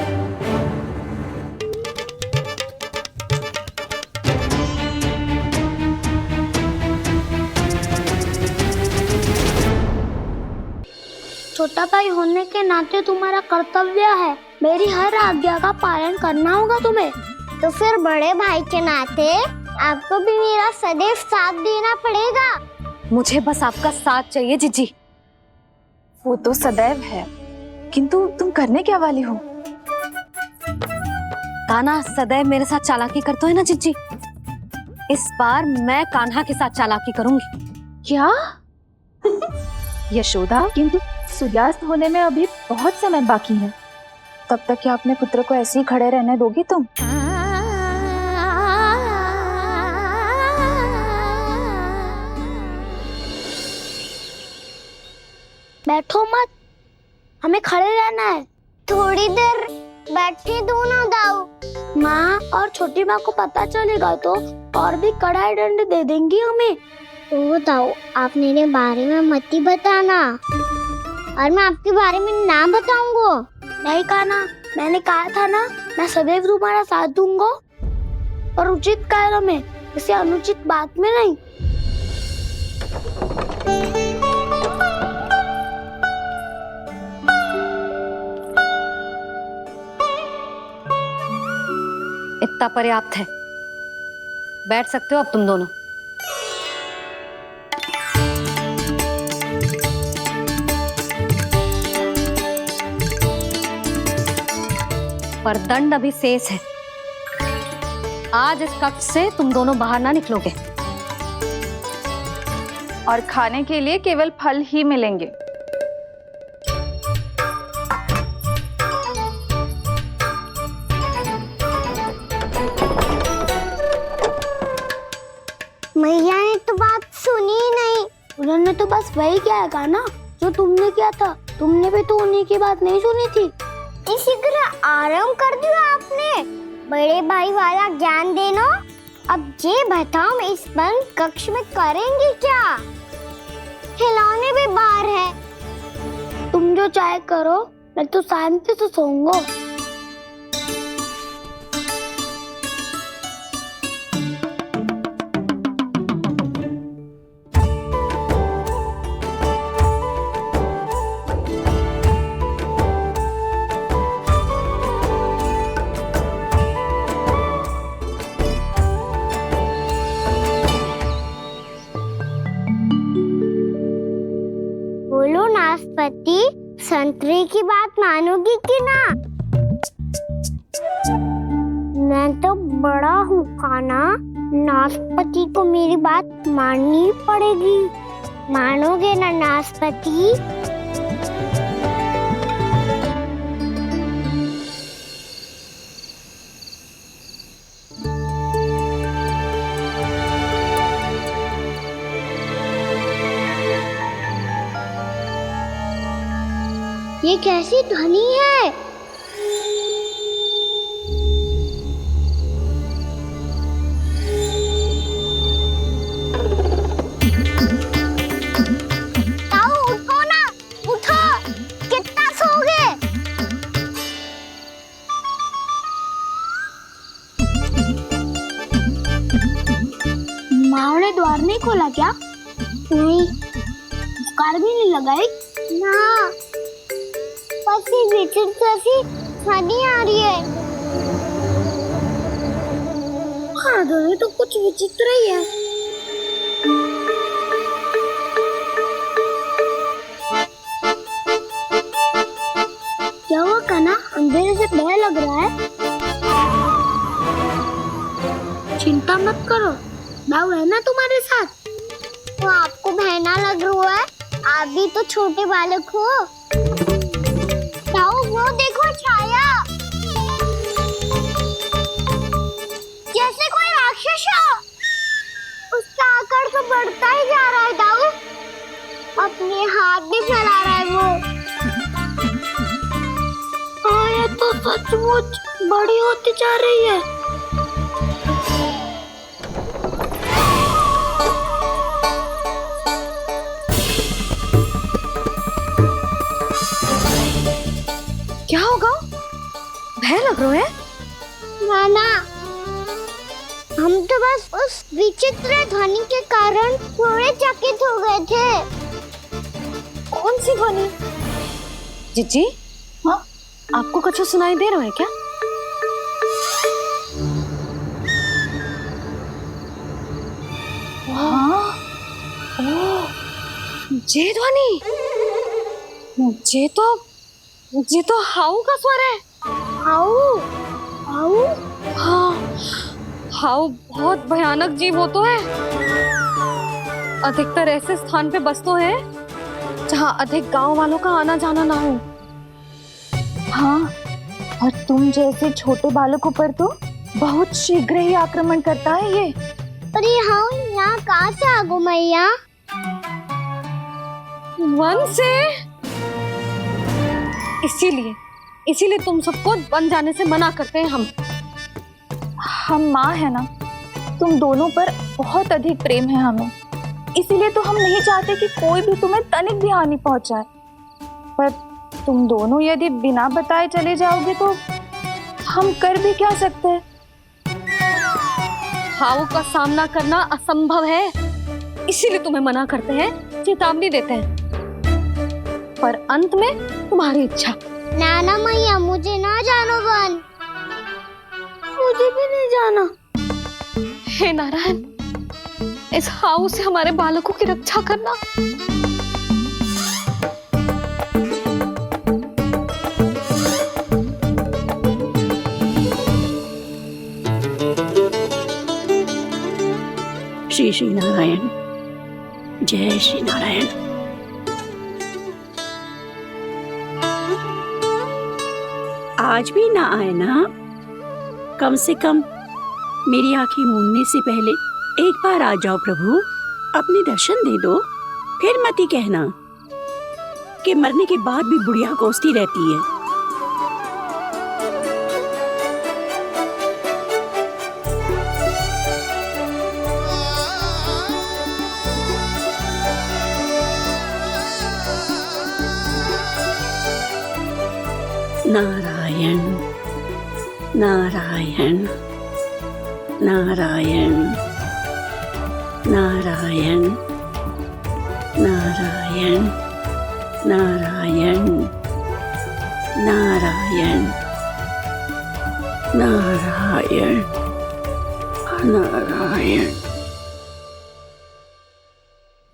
C: छोटा भाई होने के नाते तुम्हारा कर्तव्य है मेरी हर आज्ञा का पालन करना होगा तुम्हें। तो फिर बड़े भाई के नाते आपको भी मेरा सदैव साथ देना पड़ेगा।
B: मुझे बस आपका साथ चाहिए जीजी।
A: वो तो सदैव है, किंतु तुम करने क्या वाली हो?
B: कान्हा सदैव मेरे साथ चालाकी करते है ना जीजी, इस बार मैं कान्हा के साथ चालाकी करूंगी।
A: क्या? यशोदा, किंतु सूर्यास्त होने में अभी बहुत समय बाकी है। तब तक क्या अपने पुत्र को ऐसे ही खड़े रहने दोगी तुम?
C: बैठो मत, हमें खड़े रहना है। थोड़ी देर बैठे दोनों दाऊ। माँ और छोटी माँ को पता चलेगा तो और भी कड़ा दंड दे देंगी हमें। तो दाऊ, आप मेरे बारे में मत ही बताना, और मैं आपके बारे में ना बताऊंगा। नहीं कान्हा, मैंने कहा था ना, मैं सदैव तुम्हारा साथ दूंगा, और उचित कार्य में, किसी अनुचित बात में नहीं।
B: इतना पर्याप्त है, बैठ सकते हो अब तुम दोनों। पर दंड अभी शेष है। आज इस कक्ष से तुम दोनों बाहर ना निकलोगे,
A: और खाने के लिए केवल फल ही मिलेंगे।
C: मैया ने तो बात सुनी ही नहीं। उन्होंने तो बस वही किया ना जो तुमने किया था। तुमने भी तो उन्हीं की बात नहीं सुनी थी। शीघ्र आराम कर दिया आपने। बड़े भाई वाला ज्ञान देना। अब ये बताओ, इस बंद कक्ष में करेंगे क्या? खिलौने भी बाहर है। तुम जो चाहे करो, मैं तो शांति से सोऊंगा। बोलो नाशपाती, संतरे की बात मानोगी कि ना? मैं तो बड़ा हूँ कान्हा, नाशपाती को मेरी बात माननी पड़ेगी। मानोगे ना नाशपाती? ये कैसी ध्वनि है? ताऊ उठो ना, उठो, कितना सोओगे? माँ ने द्वार नहीं खोला क्या? नहीं, फुकार भी नहीं लगाई ना, बस ये विचित्र सी हनी आ रही है। हाँ दोनों तो कुछ विचित्र ही है। क्या हुआ कान्हा, अंधेरे से डर लग रहा है? चिंता मत करो, दाऊ है ना तुम्हारे साथ। तो आपको बहना लग रहा है, आप भी तो छोटे बालक हो। दाऊ वो देखो छाया, जैसे कोई राक्षस हो। उसका आकार तो बढ़ता ही जा रहा है दाऊ, अपने हाथ भी फैला रहा है वो। हाँ ये तो सचमुच बड़ी होती जा रही है।
B: क्या होगा? भय लग रहा है?
C: नाना, हम तो बस उस विचित्र ध्वनि के कारण थोड़े चकित हो गए थे।
B: कौन सी ध्वनि? जीजी, हाँ आपको कुछ सुनाई दे रहा है क्या? हाँ, ओह, ये ध्वनि, ये तो हाउ का स्वर है।
C: How, how?
B: हाँ, हाउ बहुत भयानक जीव हो तो है। अधिकतर ऐसे स्थान पे बसते हैं जहाँ अधिक गांव वालों का आना जाना ना हो।
A: हाँ, और तुम जैसे छोटे बालकों पर तो बहुत शीघ्र ही आक्रमण करता है ये।
C: पर ये हाउ यहाँ कहाँ से आ गो मैया?
B: वन से। इसीलिए तुम सबको वन जाने से मना करते हैं हम
A: माँ है ना, तुम दोनों पर बहुत अधिक प्रेम है हमें, इसीलिए तो हम नहीं चाहते कि कोई भी तुम्हें तनिक भी हानि पहुंचाए। पर तुम दोनों यदि बिना बताए चले जाओगे तो हम कर भी क्या सकते हैं?
B: हाउ का सामना करना असंभव है, इसीलिए तुम्हें मना करते हैं, चेतावनी देते हैं। पर अंत में तुम्हारी इच्छा।
C: नाना मैया मुझे ना जानो वन, मुझे भी नहीं जाना।
B: हे नारायण, इस हाउ से हमारे बालकों की रक्षा करना।
M: श्री श्री नारायण, जय श्री नारायण। आज भी ना आए ना? कम से कम मेरी आंखें मूंदने से पहले एक बार आ जाओ प्रभु, अपने दर्शन दे दो। फिर मत ही कहना कि मरने के बाद भी बुढ़िया कोसती रहती है। नारायण नारायण नारायण नारायण नारायण नारायण नारायण नारायण नारायण।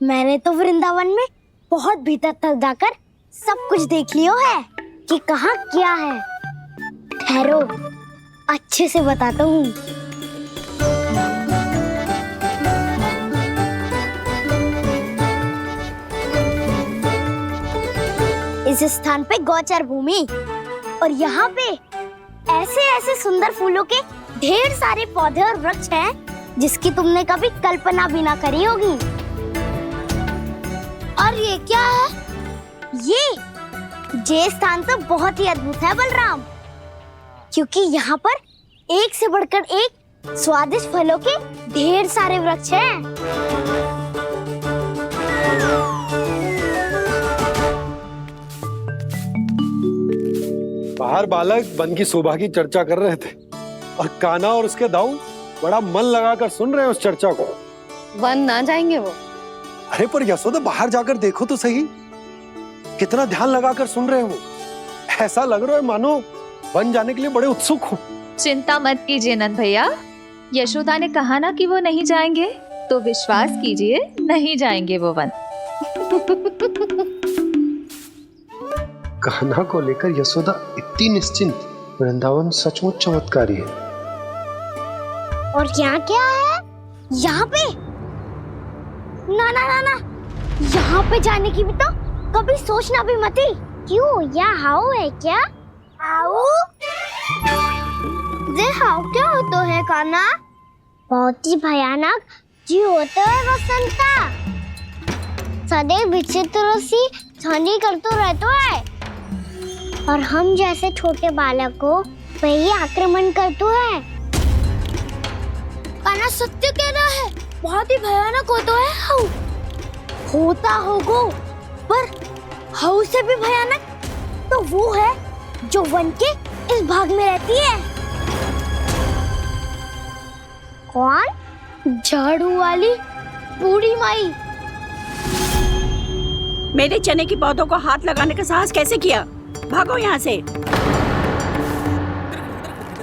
C: मैंने तो वृंदावन में बहुत भीतर तक जाकर सब कुछ देख लियो है कि कहाँ क्या है। ठहरो, अच्छे से बताता हूँ। इस स्थान पे गोचर भूमि, और यहाँ पे ऐसे ऐसे सुंदर फूलों के ढेर सारे पौधे और वृक्ष हैं जिसकी तुमने कभी कल्पना भी ना करी होगी। और ये क्या है? ये स्थान तो बहुत ही अद्भुत है बलराम, क्योंकि यहाँ पर एक से बढ़कर एक स्वादिष्ट फलों के ढेर सारे वृक्ष हैं।
D: बाहर बालक वन की शोभा की चर्चा कर रहे थे और कान्हा और उसके दाऊ बड़ा मन लगाकर सुन रहे हैं उस चर्चा को।
B: वन ना जाएंगे वो,
D: अरे पर यशोदा बाहर जाकर देखो तो सही, कितना ध्यान लगाकर सुन रहे हो। ऐसा लग रहा है मानो वन जाने के लिए बड़े उत्सुक हो।
A: चिंता मत कीजिए नंद भैया, यशोदा ने कहा ना कि वो नहीं जाएंगे, तो विश्वास कीजिए नहीं जाएंगे वो वन।
D: कान्हा को लेकर यशोदा इतनी निश्चिंत, वृंदावन सचमुच चमत्कारी है।
C: और यहाँ क्या है? यहाँ पे ना ना ना ना, यहाँ पे जाने की भी तो कभी सोचना भी मत ही। क्यों, यहाँ हाउ है क्या? हाउ? ये हाउ क्या होता है कान्हा? बहुत ही भयानक जी होता है वसंता। सदैव विचित्र सी ध्वनि करते रहता है और हम जैसे छोटे बालक को वही आक्रमण करता है। कान्हा सत्य कह रहा है, बहुत ही भयानक होता है हाउ। होता होगा, पर हाउ से भी भयानक तो वो है जो वन के इस भाग में रहती है। कौन? झाड़ू वाली बूढ़ी माई।
M: मेरे चने की पौधों को हाथ लगाने का साहस कैसे किया? भागो यहाँ से।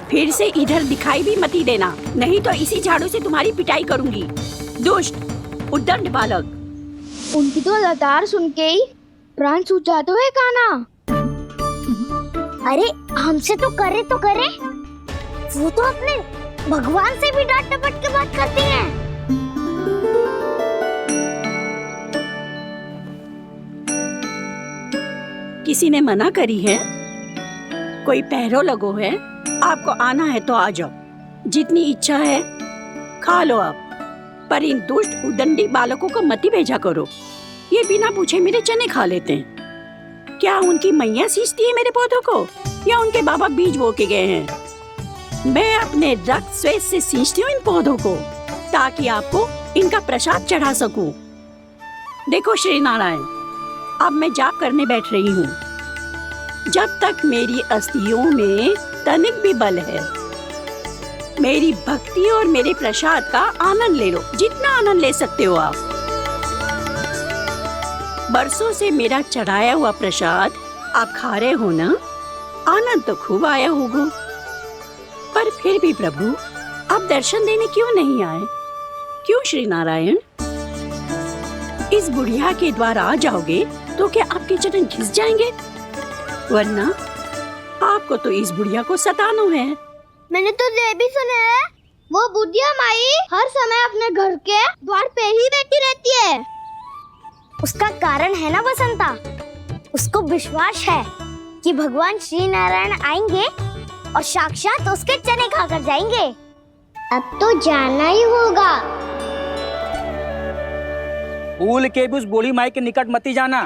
M: फिर से इधर दिखाई भी मत ही देना, नहीं तो इसी झाड़ू से तुम्हारी पिटाई करूंगी। दुष्ट उद्दंड बालक।
C: उनकी तो लतार सुन के ही प्राण सूझ जाते हुए कान्हा। अरे हमसे तो करे, वो तो अपने भगवान से भी डांट डपट के बात करती हैं।
M: किसी ने मना करी है? कोई पहरो लगो है? आपको आना है तो आ जाओ, जितनी इच्छा है खा लो आप, पर इन दुष्ट उदंडी बालकों को मत ही भेजा करो। ये बिना पूछे मेरे चने खा लेते हैं। क्या उनकी मैया सींचती है मेरे पौधों को, या उनके बाबा बीज बो के गए हैं? मैं अपने रक्त स्वेद से सींचती हूँ इन पौधों को, ताकि आपको इनका प्रसाद चढ़ा सकूं। देखो श्री नारायण, अब मैं जाप करने बैठ रही हूँ। जब तक मेरी अस्थियों में तनिक भी बल है, मेरी भक्ति और मेरे प्रसाद का आनंद ले लो, जितना आनंद ले सकते हो आप। बरसों से मेरा चढ़ाया हुआ प्रसाद आप खा रहे हो ना, आनंद तो खूब आया होगा। पर फिर भी प्रभु, आप दर्शन देने क्यों नहीं आए? क्यों श्री नारायण? इस बुढ़िया के द्वार आ जाओगे तो क्या आपके चरण घिस जाएंगे? वरना आपको तो इस बुढ़िया को सताना है।
C: मैंने तो ये भी सुना है, वो बुढ़िया माई हर समय अपने घर के द्वार पे ही बैठी रहती है। उसका कारण है ना बसंता, उसको विश्वास है कि भगवान श्री नारायण आएंगे और साक्षात उसके चने खाकर जाएंगे। अब तो जाना ही होगा।
H: भूल के भी उस बूढ़ी माई के निकट मत ही जाना,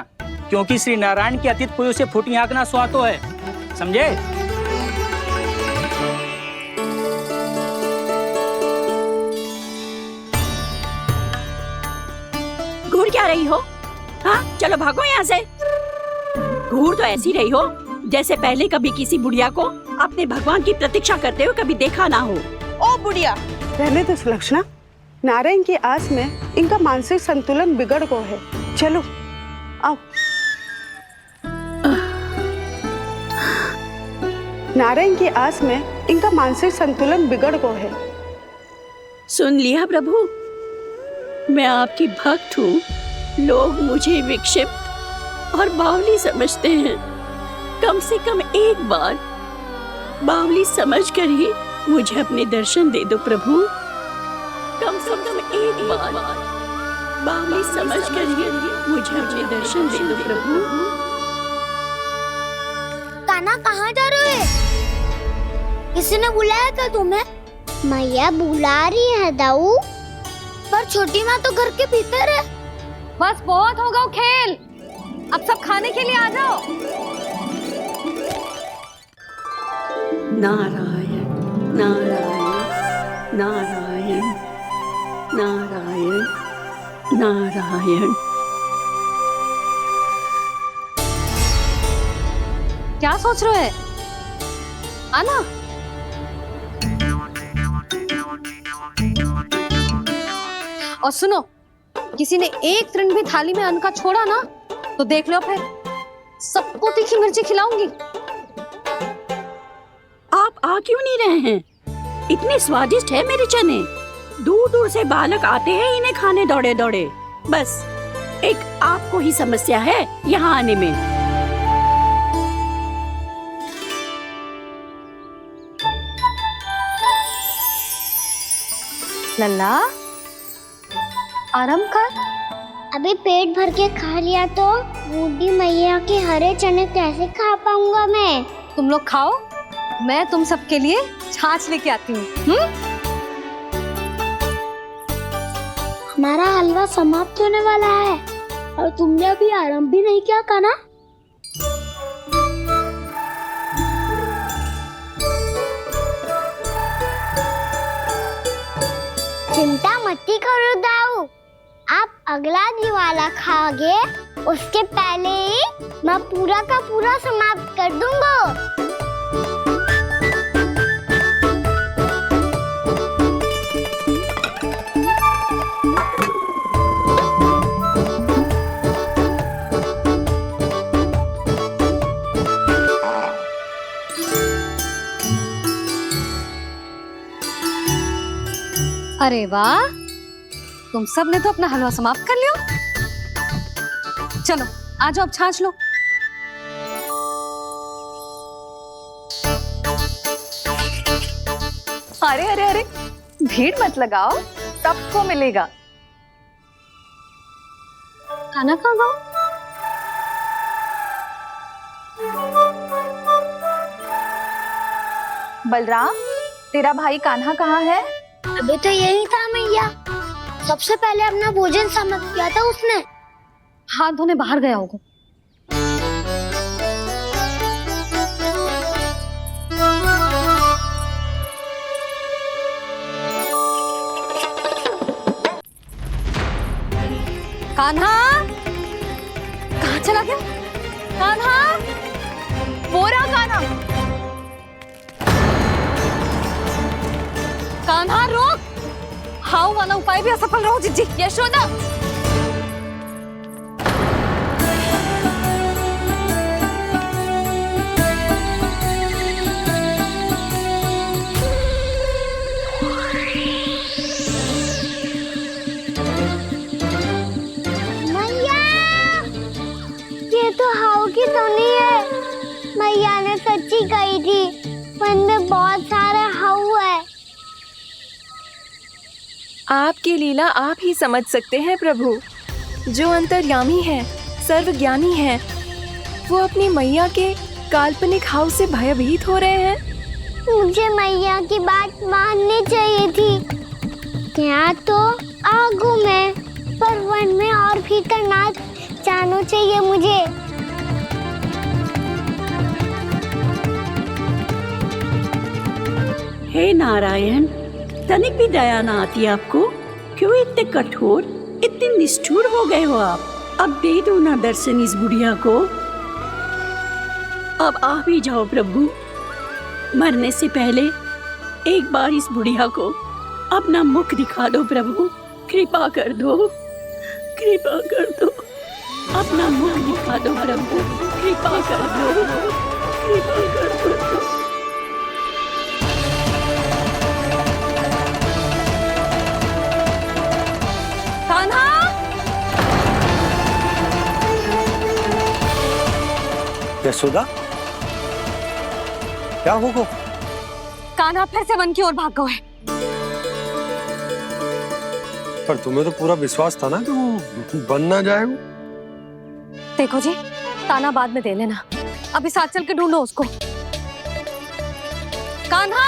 H: क्योंकि श्री नारायण के अतीत कोई उसे फूटी आंख ना सुहातो है, समझे?
M: घूर क्या रही हो? हाँ, चलो भागो यहाँ से। घूर तो ऐसी रही हो जैसे पहले कभी किसी बुढ़िया को अपने भगवान की प्रतीक्षा करते हुए कभी देखा ना हो।
N: ओ बुढ़िया, रहने दो सुलक्षणा। नारायण की आस में इनका मानसिक संतुलन बिगड़ गया है। चलो आओ। नारायण की आस में इनका मानसिक संतुलन बिगड़ गया है।
M: सुन लिया प्रभु, मैं आपकी भक्त हूँ। लोग मुझे विक्षिप्त और बावली समझते हैं। कम से कम एक बार बावली समझकर ही मुझे अपने दर्शन दे दो प्रभु। कम से कम एक बार बावली समझकर ही मुझे अपने दर्शन दे दो प्रभु।
C: कान्हा कहाँ जा रहे हो? किसी ने बुलाया क्या तुम्हें? मैया बुला रही है दाऊ, पर छोटी माँ तो घर के भीतर है।
B: बस बहुत होगा खेल, अब सब खाने के लिए आ जाओ।
M: नारायण नारायण नारायण नारायण नारायण।
B: क्या सोच रहे हैं? आना। और सुनो, किसी ने एक तृण भी थाली में अन्न का छोड़ा ना तो देख लो फिर सबको तीखी मिर्ची खिलाऊंगी।
M: आप आ क्यों नहीं रहे हैं? इतने स्वादिष्ट है मेरे चने। दूर दूर से बालक आते हैं इन्हें खाने दौड़े दौड़े। बस एक आपको ही समस्या है यहाँ आने में।
B: लल्ला आराम कर।
C: अभी पेट भर के खा लिया तो बूढ़ी मैया के हरे चने कैसे खा पाऊंगा मैं?
B: तुम लोग खाओ, मैं तुम सबके लिए छाछ लेके आती हूँ।
C: हमारा हलवा समाप्त होने वाला है और तुमने अभी आराम भी नहीं किया कान्हा। चिंता मत करो दाऊ, आप अगला दिवाला खाओगे उसके पहले ही मैं पूरा का पूरा समाप्त कर दूंगा।
B: अरे वाह, तुम सब ने तो अपना हलवा समाप्त कर लिया। चलो आ जाओ, अब छाछ लो।
A: अरे अरे अरे, भीड़ मत लगाओ, सबको मिलेगा।
B: खाना कहाँ गया?
A: बलराम, तेरा भाई कान्हा कहाँ है?
C: अभी तो यही था मैया, सबसे पहले अपना भोजन समाप्त किया था उसने।
B: हाथ धोने बाहर गया होगा। कान्हा कहाँ चला गया?
A: कान्हा, बोरा कान्हा।
B: कान्हा रोक, हाउ वाला उपाय भी असफल रहो जिज्जी।
A: यशोदा,
C: मैया, ये तो हाउ की धुनी है। मैया ने सच्ची कही थी, वन में बहुत सारे हाउ है।
E: आपकी लीला आप ही समझ सकते हैं प्रभु। जो अंतर्यामी है, सर्वज्ञानी है, वो अपनी मैया के काल्पनिक हाव से भयभीत हो रहे हैं।
C: मुझे मैया की बात माननी चाहिए थी। यहाँ तो आगू में, पर वन में और भीतर ना जाना चाहिए मुझे।
M: हे नारायण, तनिक भी दया ना आती आपको? क्यों इतने कठोर, इतने निष्ठुर हो गए हो आप? अब दे दो ना दर्शन इस बुढ़िया को। अब आ भी जाओ प्रभु, मरने से पहले एक बार इस बुढ़िया को अपना मुख दिखा दो प्रभु। कृपा कर दो, कृपा कर दो, अपना मुख दिखा दो प्रभु। कृपा कर दो, कृपा कर दो।
B: कान्हा,
D: यशोदा, क्या होगा?
B: कान्हा फिर से वन की ओर भाग गए।
D: पर तुम्हें तो पूरा विश्वास था ना कि वो बन ना जाए।
B: देखो जी, ताना बाद में दे लेना, अभी साथ चल के ढूंढो उसको। कान्हा,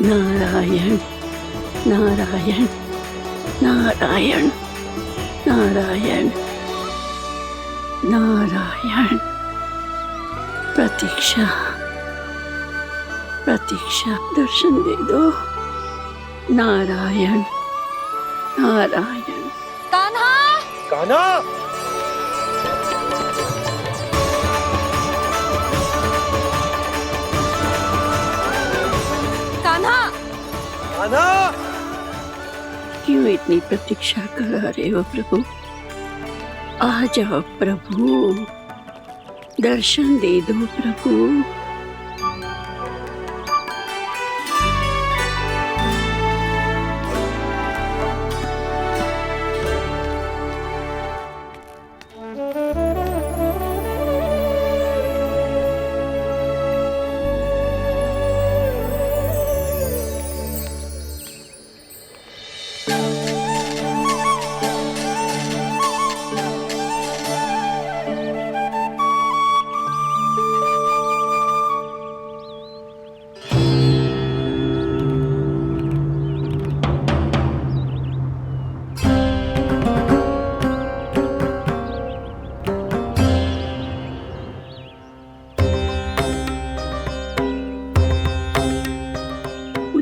M: नारायण नारायण नारायण नारायण नारायण। प्रतीक्षा प्रतीक्षा, दर्शन दे दो। नारायण नारायण।
B: कान्हा,
D: कान्हा,
B: कान्हा,
D: कान्हा,
M: क्यों इतनी प्रतीक्षा करा रहे हो प्रभु? आ जाओ प्रभु, दर्शन दे दो प्रभु।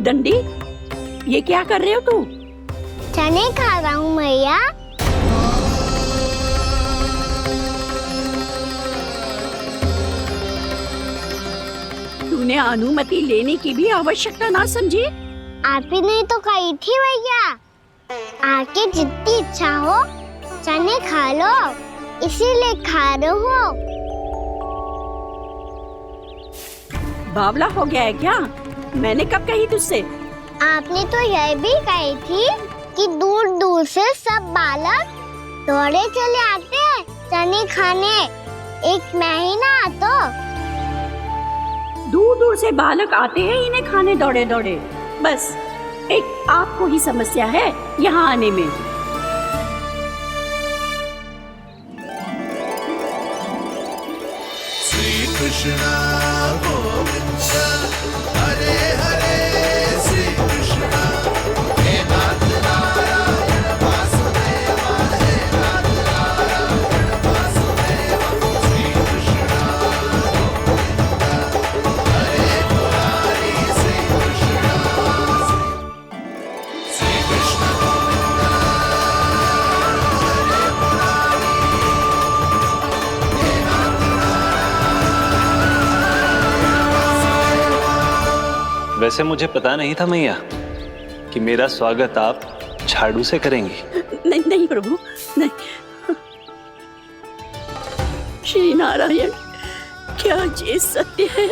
M: दंडी, ये क्या कर रहे हो तू?
C: चने खा रहा हूँ मैया।
M: तूने अनुमति लेने की भी आवश्यकता ना समझी?
C: आप ही नहीं तो कही थी भैया, आके जितनी इच्छा हो चने खा लो, इसीलिए खा रहे हो।
M: बावला हो गया है क्या? मैंने कब कही तुझसे?
C: आपने तो यह भी कही थी कि दूर दूर से सब बालक दौड़े चले आते हैं चने खाने, एक महीना तो
M: दूर दूर से बालक आते हैं इन्हें खाने दौड़े दौड़े। बस एक आपको ही समस्या है यहाँ आने में।
F: श्री कृष्ण गोविंद हरे हरे, श्री कृष्ण हे नाथ नारायण वासुदेव, हे नाथ नारायण वासुदेव, श्री कृष्ण गोविंद हरे मुरारी, श्री कृष्ण गोविंद हरे मुरारी, हे नाथ
G: वैसे मुझे पता नहीं था मैया कि मेरा स्वागत आप झाड़ू से करेंगी।
M: नहीं नहीं प्रभु, नहीं। श्री नारायण, क्या ये सत्य है?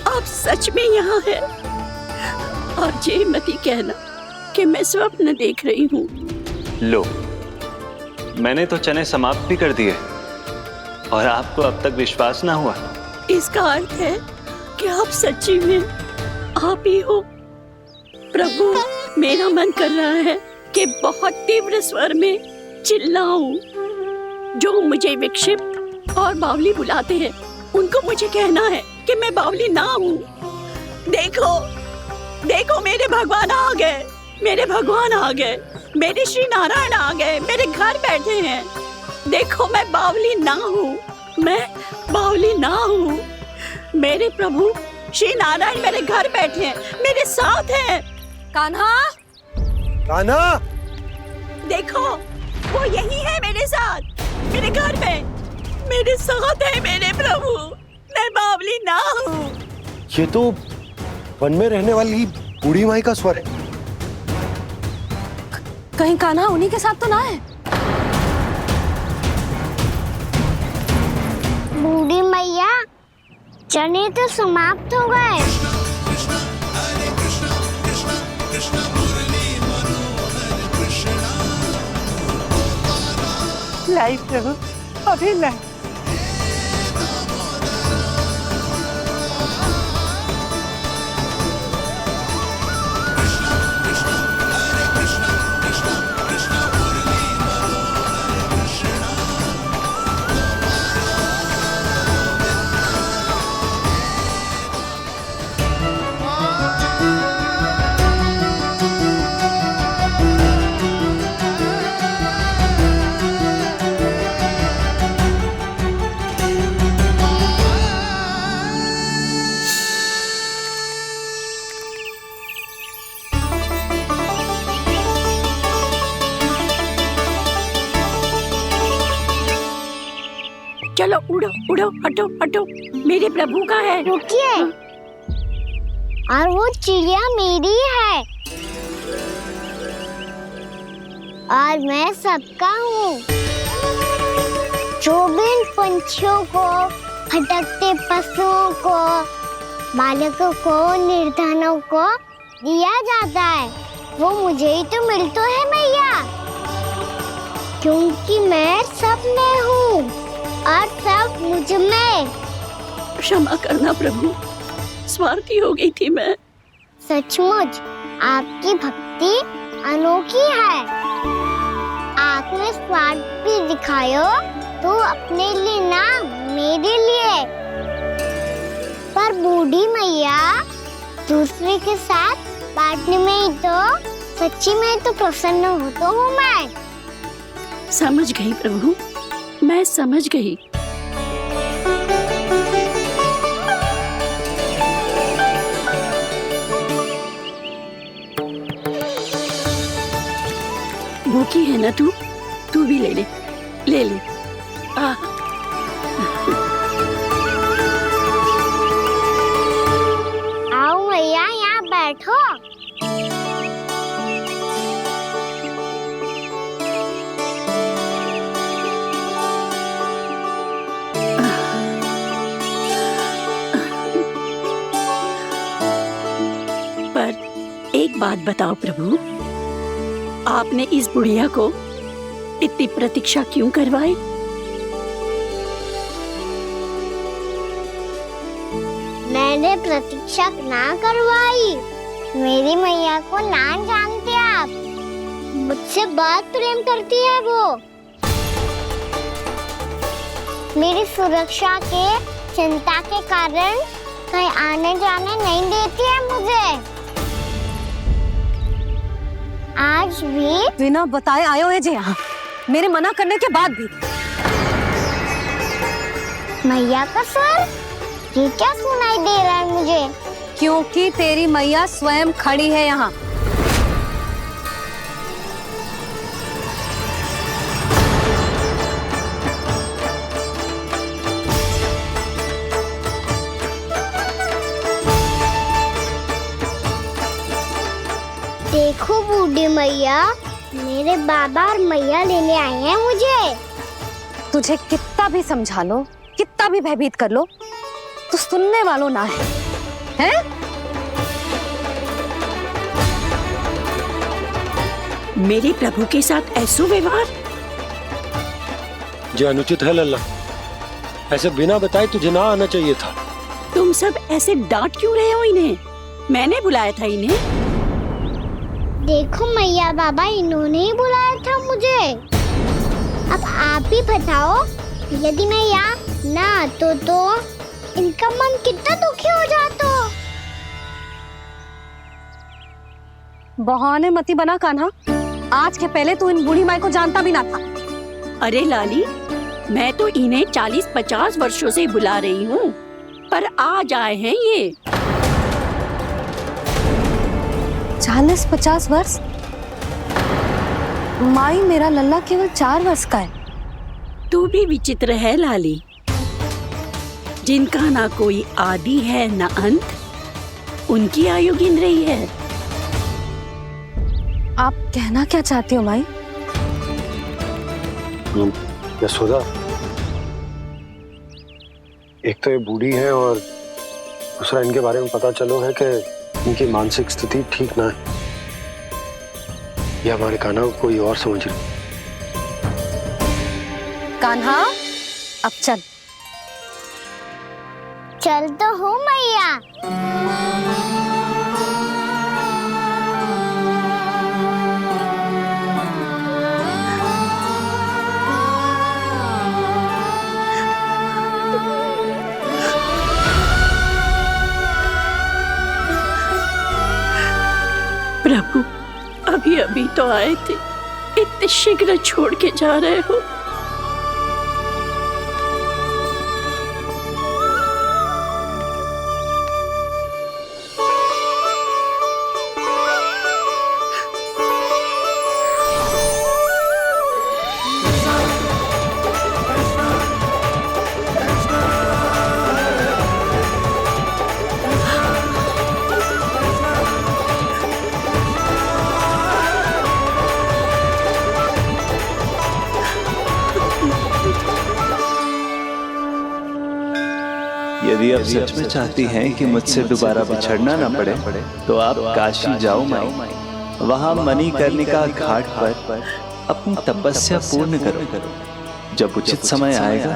M: आप सच में यहाँ हैं? और ये मत कहना कि मैं स्वप्न देख रही हूँ।
G: लो, मैंने तो चने समाप्त भी कर दिए और आपको अब तक विश्वास ना हुआ।
M: इसका अर्थ है कि आप सच्ची में आप ही हो। प्रभु, मेरा मन कर रहा है कि बहुत तीव्र स्वर में चिल्लाऊं। जो मुझे विक्षिप्त और बावली बुलाते हैं उनको मुझे कहना है कि मैं बावली ना हूँ। देखो देखो, मेरे भगवान आ गए, मेरे भगवान आ गए, मेरे श्री नारायण आ गए, मेरे घर बैठे हैं। देखो, मैं बावली ना हूँ, मैं बावली ना हूँ। मेरे प्रभु श्री नारायण मेरे घर बैठे हैं, मेरे साथ हैं।
B: कान्हा,
D: कान्हा,
M: देखो वो यही है मेरे साथ, मेरे घर में मेरे साथ है मेरे प्रभु। मैं बावली ना हूँ।
D: ये तो वन में रहने वाली बूढ़ी माई का स्वर है।
B: कहीं कान्हा उन्हीं के साथ तो ना है?
C: बूढ़ी मैया, चने तो समाप्त हो गए।
F: कृष्ण हरे कृष्ण, कृष्ण कृष्ण मुरली मनोहर कृष्ण।
N: लाई प्रभु, अभी लाई।
M: चलो उड़ो उड़ो, हटो हटो, मेरे प्रभु का है।
C: रुकिए, और वो चिड़िया मेरी है। और मैं सबका हूँ। जो भी इन पंछियों को, भटकते पशुओं को, बालकों को, निर्धनों को दिया जाता है, वो मुझे ही तो मिलता है मैया, क्योंकि मैं सब में हूँ और सब मुझ में।
M: क्षमा करना प्रभु, स्वार्थी हो गई थी मैं।
C: सचमुच आपकी भक्ति अनोखी है। आपने स्वार्थ भी दिखायो तो अपने लिए ना, मेरे लिए। पर बूढ़ी मैया दूसरे के साथ बांटने में ही तो सच्ची में तो प्रसन्न होता हूँ मैं।
M: समझ गई प्रभु, मैं समझ गई। भूखी है ना तू भी ले ले, ले ले।
C: आओ मैया, यहाँ बैठो।
M: पर एक बात बताओ प्रभु, आपने इस बुढ़िया को इतनी प्रतीक्षा क्यों करवाई?
C: मैंने प्रतीक्षा ना करवाई। मेरी मैया को ना जानते आप, मुझसे बहुत प्रेम करती है वो। मेरी सुरक्षा के चिंता के कारण कहीं आने जाने नहीं देती है मुझे। आज भी
B: बिना बताए आयो है जी यहाँ, मेरे मना करने के बाद भी।
C: मैया का स्वर, ये क्या सुनाई दे रहा है मुझे?
B: क्योंकि तेरी मैया स्वयं खड़ी है यहाँ।
C: देखो बूढ़ी मैया, मेरे बाबा और मैया लेने आए हैं मुझे।
B: तुझे कितना भी समझा लो, कितना भी भयभीत कर लो, तो सुनने वालों ना है, हैं?
M: मेरे प्रभु के साथ ऐसा व्यवहार
D: जो अनुचित है लल्ला। ऐसे बिना बताए तुझे ना आना चाहिए था।
M: तुम सब ऐसे डांट क्यों रहे हो इन्हें? मैंने बुलाया था इन्हें।
C: देखो मैया बाबा, इन्होंने ही बुलाया था मुझे। अब आप ही बताओ, यदि मैं यहाँ ना आतो तो इनका मन कितना दुखी हो जाता।
B: बहाने मती बना कान्हा, आज के पहले तू इन बूढ़ी माई को जानता भी ना था।
M: अरे लाली, मैं तो इन्हें 40-50 वर्षों से बुला रही हूँ, पर आज आए हैं ये।
B: 40-50 वर्ष? माई, मेरा लल्ला केवल 4 वर्ष का है।
M: तू भी विचित्र है लाली, जिनका ना कोई आदि है ना अंत, उनकी आयु गिन रही है।
B: आप कहना क्या चाहती हो माई?
D: यशोदा, एक तो ये बूढ़ी है और दूसरा इनके बारे में पता चलो है कि इनकी मानसिक स्थिति ठीक ना है। ये हमारे कान्हा को कोई और समझ रही।
B: कान्हा, अब चल।
C: चल तो हूँ मैया।
M: प्रभु, अभी अभी तो आए थे, इतने शीघ्र छोड़ के जा रहे हो?
G: यदि आप सच में चाहती हैं कि मुझसे दोबारा बिछड़ना ना पड़े तो आप काशी जाओ माई। वहां मणिकर्णिका घाट पर अपनी तपस्या पूर्ण करो। जब उचित समय आएगा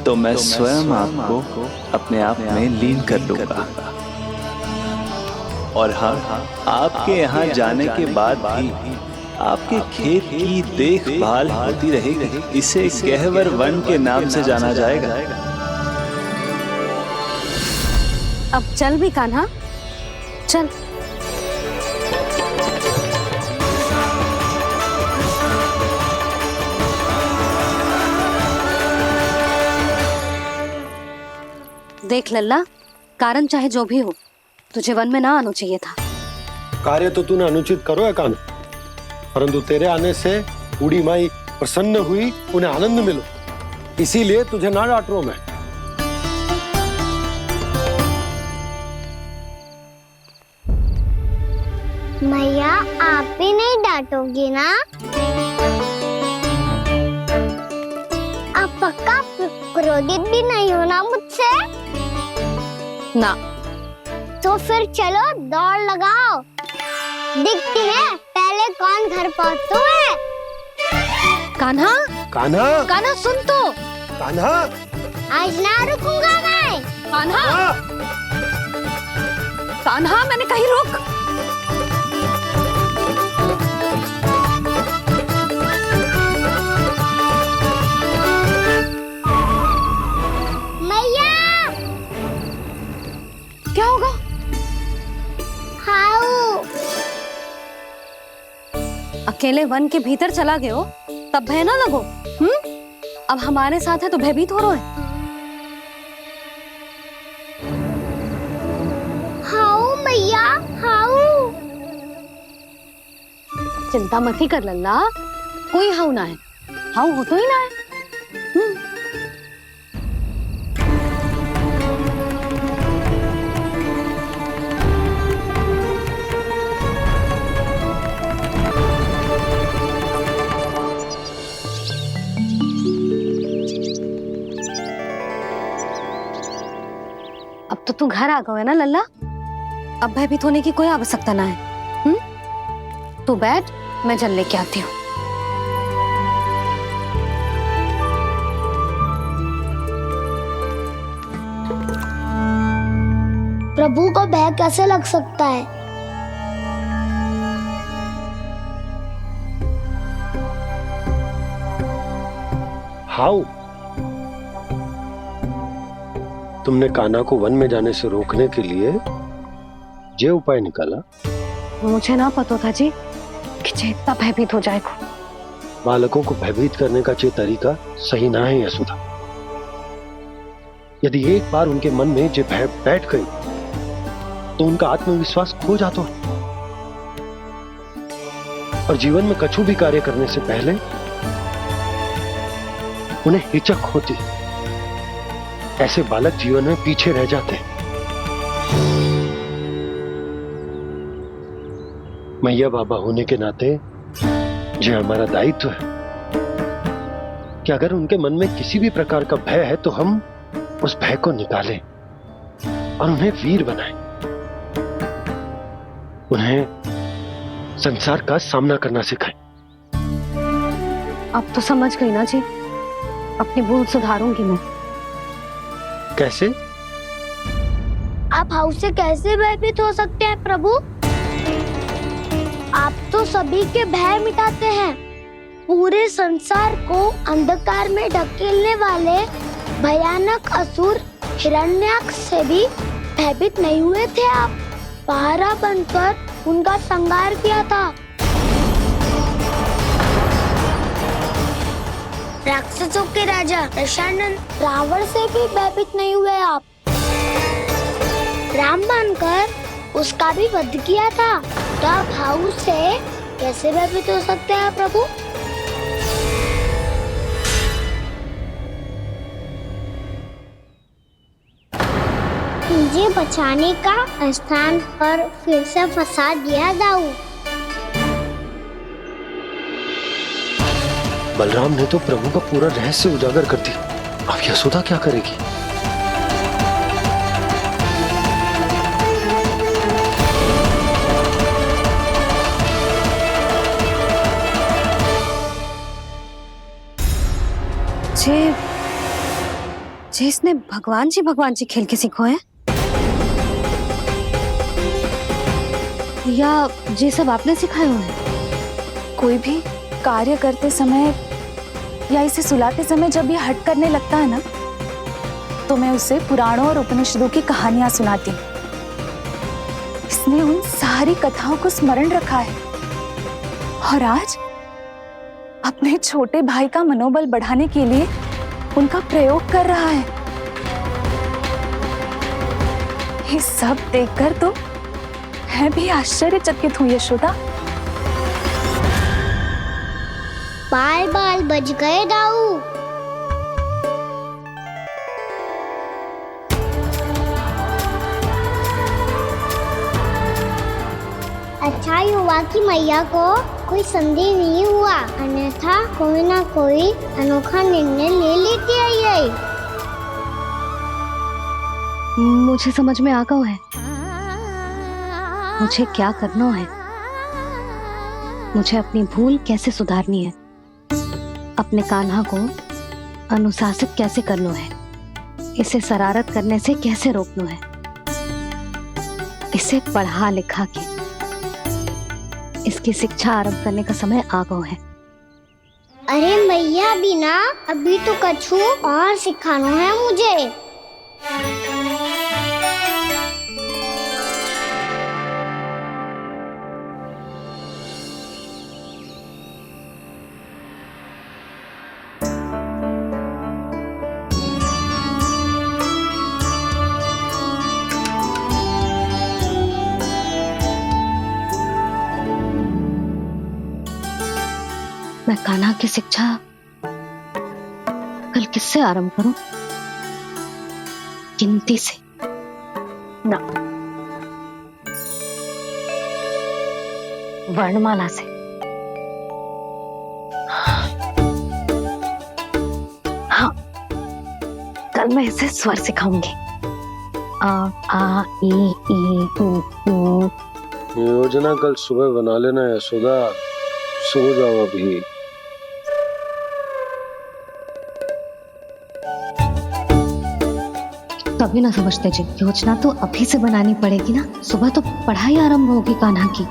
G: तो मैं स्वयं आपको अपने आप में लीन कर लूंगा। और हाँ, आपके यहाँ जाने के बाद भी आपके खेत की देखभाल होती रहेगी। इसे गहवर वन के नाम से जाना जाएगा।
B: अब चल भी कान्हा, चल। देख लल्ला, कारण चाहे जो भी हो, तुझे वन में ना आना चाहिए था।
D: कार्य तो तूने अनुचित करो है कान्हा, परंतु तेरे आने से बूढ़ी माई प्रसन्न हुई, उन्हें आनंद मिलो, इसीलिए तुझे ना डांट रहा हूं मैं।
C: मैया आप भी नहीं डांटोगी ना? आप पक्का क्रोधित भी नहीं हो ना मुझसे?
B: ना।
C: तो फिर चलो दौड़ लगाओ, दिखती है पहले कौन घर पहुंचता है।
B: कान्हा,
D: कान्हा,
B: कान्हा सुन तो।
D: कान्हा,
C: आज ना रुकूंगा मैं।
B: कान्हा, कान्हा मैंने कहीं रुक।
C: मैया,
B: क्या होगा?
C: हाउ
B: अकेले वन के भीतर चला गए हो तब भय ना लगो। अब हमारे साथ है तो भयभीत हो रहे हैं।
C: हाउ मैया, हाउ।
B: चिंता मत ही कर लल्ला, कोई हाउ ना है। हाउ हो तो ही ना है। अब तो तू घर आ गया है ना लल्ला, अब भयभीत होने की कोई आवश्यकता ना है। तू बैठ, मैं जल लेके आती हूँ।
C: प्रभु को भय कैसे लग सकता है?
D: हाउ, तुमने कान्हा को वन में जाने से रोकने के लिए ये उपाय निकाला?
B: मुझे ना पता था जी कि जे इतना भयभीत हो जाएगा।
D: बालकों को भयभीत करने का ये तरीका सही ना है यशोदा। यदि एक बार उनके मन में ये भय बैठ गई तो उनका आत्मविश्वास खो जाता है और जीवन में कछु भी कार्य करने से पहले उन्हें हिचक होती। ऐसे बालक जीवन में पीछे रह जाते हैं। मैया बाबा होने के नाते ये हमारा दायित्व है कि अगर उनके मन में किसी भी प्रकार का भय है तो हम उस भय को निकालें और उन्हें वीर बनाएं, उन्हें संसार का सामना करना सिखाएं।
B: अब तो समझ गई ना जी, अपनी भूल सुधारूंगी मैं।
D: कैसे?
C: आप हाउ से कैसे भयभीत हो सकते हैं प्रभु? आप तो सभी के भय मिटाते हैं। पूरे संसार को अंधकार में ढकेलने वाले भयानक असुर हिरण्याक्ष से भी भयभीत नहीं हुए थे आप। पहरा बनकर उनका संहार किया था। राक्षसों के राजा दशानन रावण से भी भयभीत नहीं हुए आप। राम बनकर उसका भी वध किया था। तो आप हाउ से कैसे भयभीत हो सकते हैं प्रभु? मुझे बचाने का स्थान पर फिर से फंसा दिया दाऊ।
D: बलराम ने तो प्रभु का पूरा रहस्य उजागर कर दिया। अब यशोदा क्या करेगी?
B: जे इसने भगवान जी खेल के सीखो है, या ये सब आपने सिखाए हुए हैं?
A: कोई भी कार्य करते समय या इसे सुलाते समय जब ये हट करने लगता है ना, तो मैं उसे पुराणों और उपनिषदों की कहानियां सुनाती हूँ। इसने उन सारी कथाओं को स्मरण रखा है और आज अपने छोटे भाई का मनोबल बढ़ाने के लिए उनका प्रयोग कर रहा है। ये सब देखकर तो मैं भी आश्चर्यचकित हूँ यशोदा।
C: बाल बाल बज गए दाऊ। अच्छा ही हुआ कि मैया को कोई संदेह नहीं हुआ, अन्यथा कोई ना कोई अनोखा निर्णय ले लेती है ये।
B: मुझे समझ में आ गया है मुझे क्या करना है। मुझे अपनी भूल कैसे सुधारनी है, अपने कान्हा को अनुशासित कैसे करना है, इसे शरारत करने से कैसे रोकना है, इसे पढ़ा लिखा के इसकी शिक्षा आरंभ करने का समय आ गया है।
C: अरे मैया बिना, अभी तो कछु और सिखाना है मुझे।
B: मैं कान्हा की शिक्षा कल किससे आरंभ करूं? गिनती से ना, वर्णमाला से। हाँ, कल मैं इसे स्वर सिखाऊंगी। आ आ ई ई उ ऊ।
D: योजना कल सुबह बना लेना यशोदा, सो जाओ अभी।
B: तभी ना समझते जी, योजना तो अभी से बनानी पड़ेगी ना। सुबह तो पढ़ाई आरंभ होगी कान्हा की।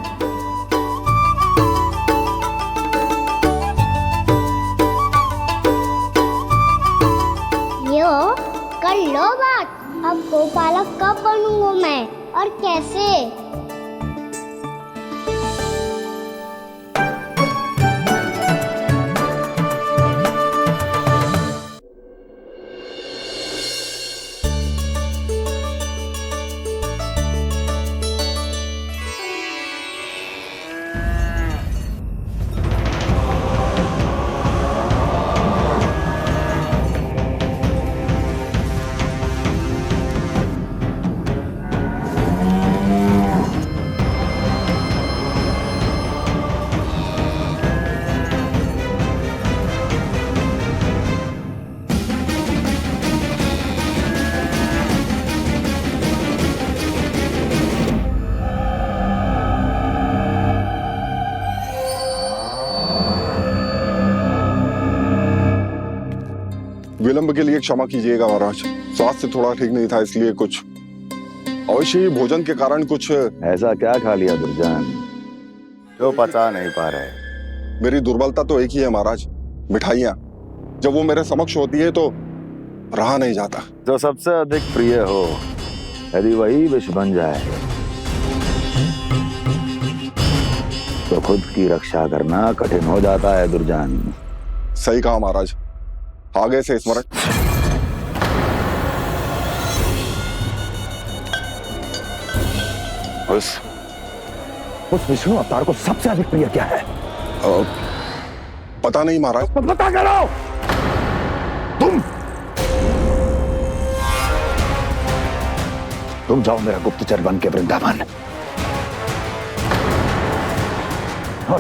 C: यो कर लो बात। अब गोपालक कब बनूंगा मैं और कैसे?
O: विलंब के लिए क्षमा कीजिएगा महाराज, स्वास्थ्य थोड़ा ठीक नहीं था इसलिए कुछ अवश्य ही भोजन के कारण कुछ।
P: ऐसा क्या खा लिया दुर्जन जो पचा नहीं पा रहे?
O: मेरी दुर्बलता तो एक ही है महाराज, मिठाइयाँ। जब वो मेरे समक्ष होती है तो रहा नहीं जाता।
P: जो सबसे अधिक प्रिय हो, यदि वही विष बन जाए तो खुद की रक्षा करना कठिन हो जाता है दुर्जन।
O: सही कहा महाराज, आगे से स्मरण।
P: उस विष्णु अवतार को सबसे अधिक प्रिय क्या है?
O: पता नहीं महाराज।
P: तो पता करो। तुम जाओ मेरा गुप्तचर बन के वृंदावन और